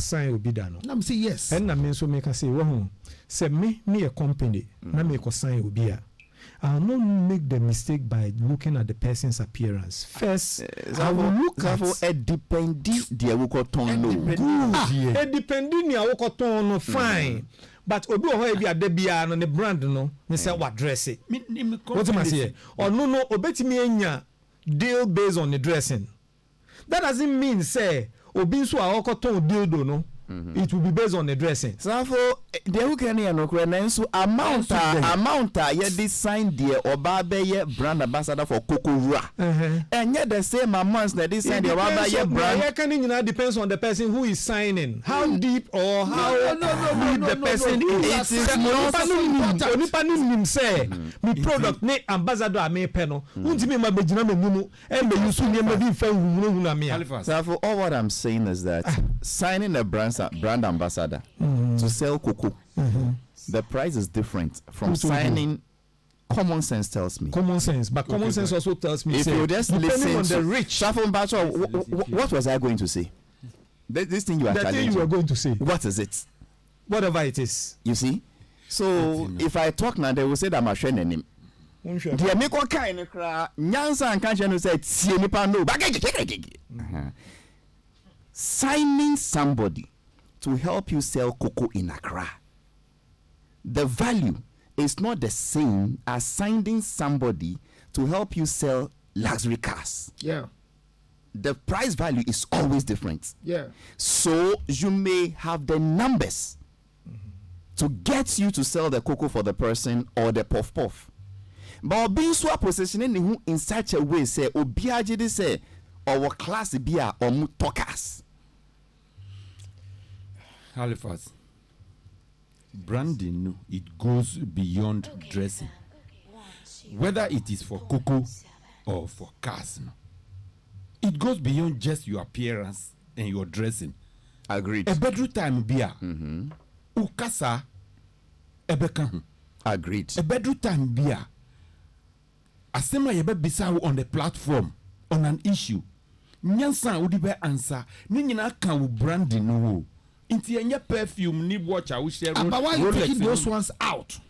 [SPEAKER 3] sign will be done.
[SPEAKER 4] I'm say yes.
[SPEAKER 3] And I mean, so make us say, well, say me a company, na make a sign will be. I'll not make the mistake by looking at the person's appearance. First, I will look at
[SPEAKER 1] a depending the
[SPEAKER 3] good. A depending the fine. But obi o be adebia no the brand no me say what dress it. What am I say? Or no obetimi enya deal based on the dressing. That doesn't mean say obi nso a okoton deal do no. It will be based on the dressing.
[SPEAKER 1] So for the who can hear no so amount ye design the oba brand ambassador for Kokora. And yet the same amount that design the oba brand.
[SPEAKER 3] Yeah, can depends on the person who is signing. How deep or how deep the person is. It is not say me product ne ambassador me peno. Untimi ma begina me numu e me yusu ne ma bi fa hunu na me.
[SPEAKER 1] So for all what I'm saying is that signing a brand ambassador to sell cocoa, the price is different from signing. Common sense tells me.
[SPEAKER 3] Common sense, but common sense also tells me.
[SPEAKER 1] If you just listen
[SPEAKER 3] on
[SPEAKER 1] to
[SPEAKER 3] the rich,
[SPEAKER 1] what was I going to say? This thing you are challenging.
[SPEAKER 3] The thing you are going to say.
[SPEAKER 1] What is it?
[SPEAKER 3] Whatever it is.
[SPEAKER 1] You see. So if I talk now, they will say that I'm a friend in him. The American kind of Nyansa and Kanshan will say, "See me pano." Signing somebody to help you sell cocoa in Accra, the value is not the same as signing somebody to help you sell luxury cars.
[SPEAKER 4] Yeah.
[SPEAKER 1] The price value is always different.
[SPEAKER 4] Yeah.
[SPEAKER 1] So you may have the numbers to get you to sell the cocoa for the person or the puff puff. But being so positioning in such a way, say, Obiaji say, our class beer or mutokas.
[SPEAKER 2] Halifax. branding, no, it goes beyond dressing. Whether it is for cocoa or for cars, no. It goes beyond just your appearance and your dressing.
[SPEAKER 1] Agreed.
[SPEAKER 2] A bedroom time beer. Ukasa ebeka.
[SPEAKER 1] Agreed.
[SPEAKER 2] A bedroom time beer. Asema yebe bisa on the platform on an issue. Nyansa udibe answer. Ni nyina kan branding no. Inti enye perfume ni watch I will share.
[SPEAKER 4] But why you taking those ones out?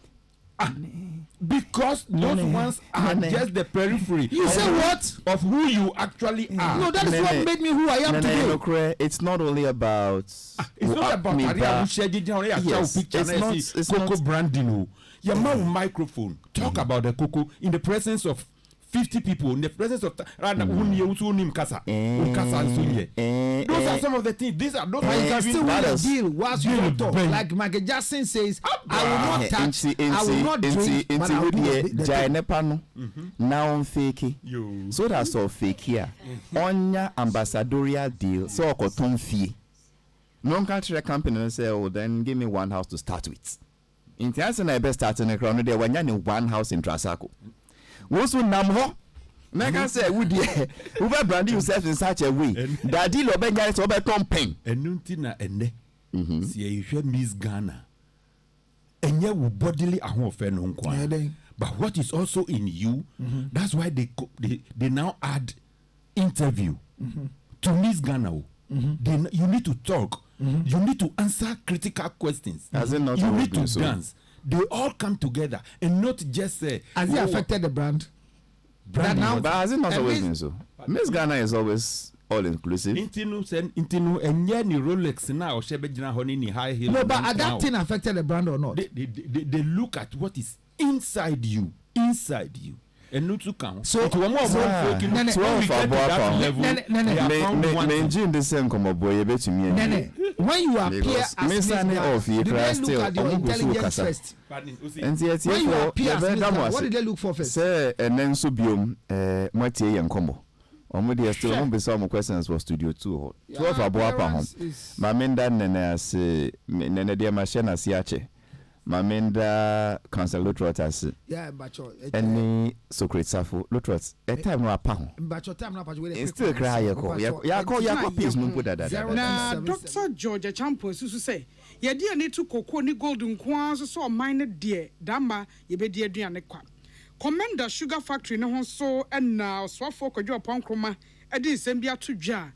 [SPEAKER 2] Because those ones are just the periphery.
[SPEAKER 4] You say what?
[SPEAKER 2] Of who you actually are.
[SPEAKER 4] No, that is what made me who I am today.
[SPEAKER 1] It's not only about.
[SPEAKER 2] It's not about
[SPEAKER 1] yes, it's
[SPEAKER 2] Coco
[SPEAKER 1] not
[SPEAKER 2] branding. Your mouth microphone. Talk about the Coco in the presence of 50 people, in the presence of those are some of the things. These are those.
[SPEAKER 4] You can still win a deal whilst you don't talk. Like Michael Jackson says, I will not touch, I will not drink, but I will do the
[SPEAKER 1] now fake. So that's all fake here. Onya ambassadorial deal. So cotton fee. Non-cultural company say, oh, then give me one house to start with. In Tiansen, I best start in a crown. There when you one house in Trasaco. Also, Namho. Like I said, would you brand yourself in such a way that deal of Bengal is over campaign?
[SPEAKER 2] And Nuntina and see you hear Miss Ghana. And you will bodily a home fair no. But what is also in you, that's why they now add interview to Miss Ghana. Then you need to talk. You need to answer critical questions.
[SPEAKER 1] Has it not
[SPEAKER 2] you need to
[SPEAKER 1] so?
[SPEAKER 2] dance. They all come together and not just say.
[SPEAKER 4] Has it affected the brand?
[SPEAKER 1] Now, but has it not always been so? Miss Ghana is always all inclusive.
[SPEAKER 2] Intinu and ni Rolex now or Shebejina honey ni high heel.
[SPEAKER 4] No, but that thing affected the brand or not?
[SPEAKER 2] They look at what is inside you. And not to count.
[SPEAKER 4] So
[SPEAKER 2] to one more
[SPEAKER 1] the same come boy
[SPEAKER 4] when you appear as Miss Ghana, do they look at your intelligence first?
[SPEAKER 1] And yet
[SPEAKER 4] when you appear as Miss Ghana, what did they look for first?
[SPEAKER 1] Say and then subium Matie and combo. Omudi still won't be some questions for Studio 2. 12 aboapa home. Maminda nene say nene dia machine asiache. Maminda Council Lutrot as any Socrates Safo Lutrot a time no apahon.
[SPEAKER 4] But your time no
[SPEAKER 1] still cry Yako piece no put that.
[SPEAKER 6] Na Dr. George Champo so say ye dia ne to koko ni golden kwa so mine dear dama ye be dia aduane kwa. Commander Sugar Factory ne ho so na swafo kwadwo pon Nkrumah edi nsem bia to dwa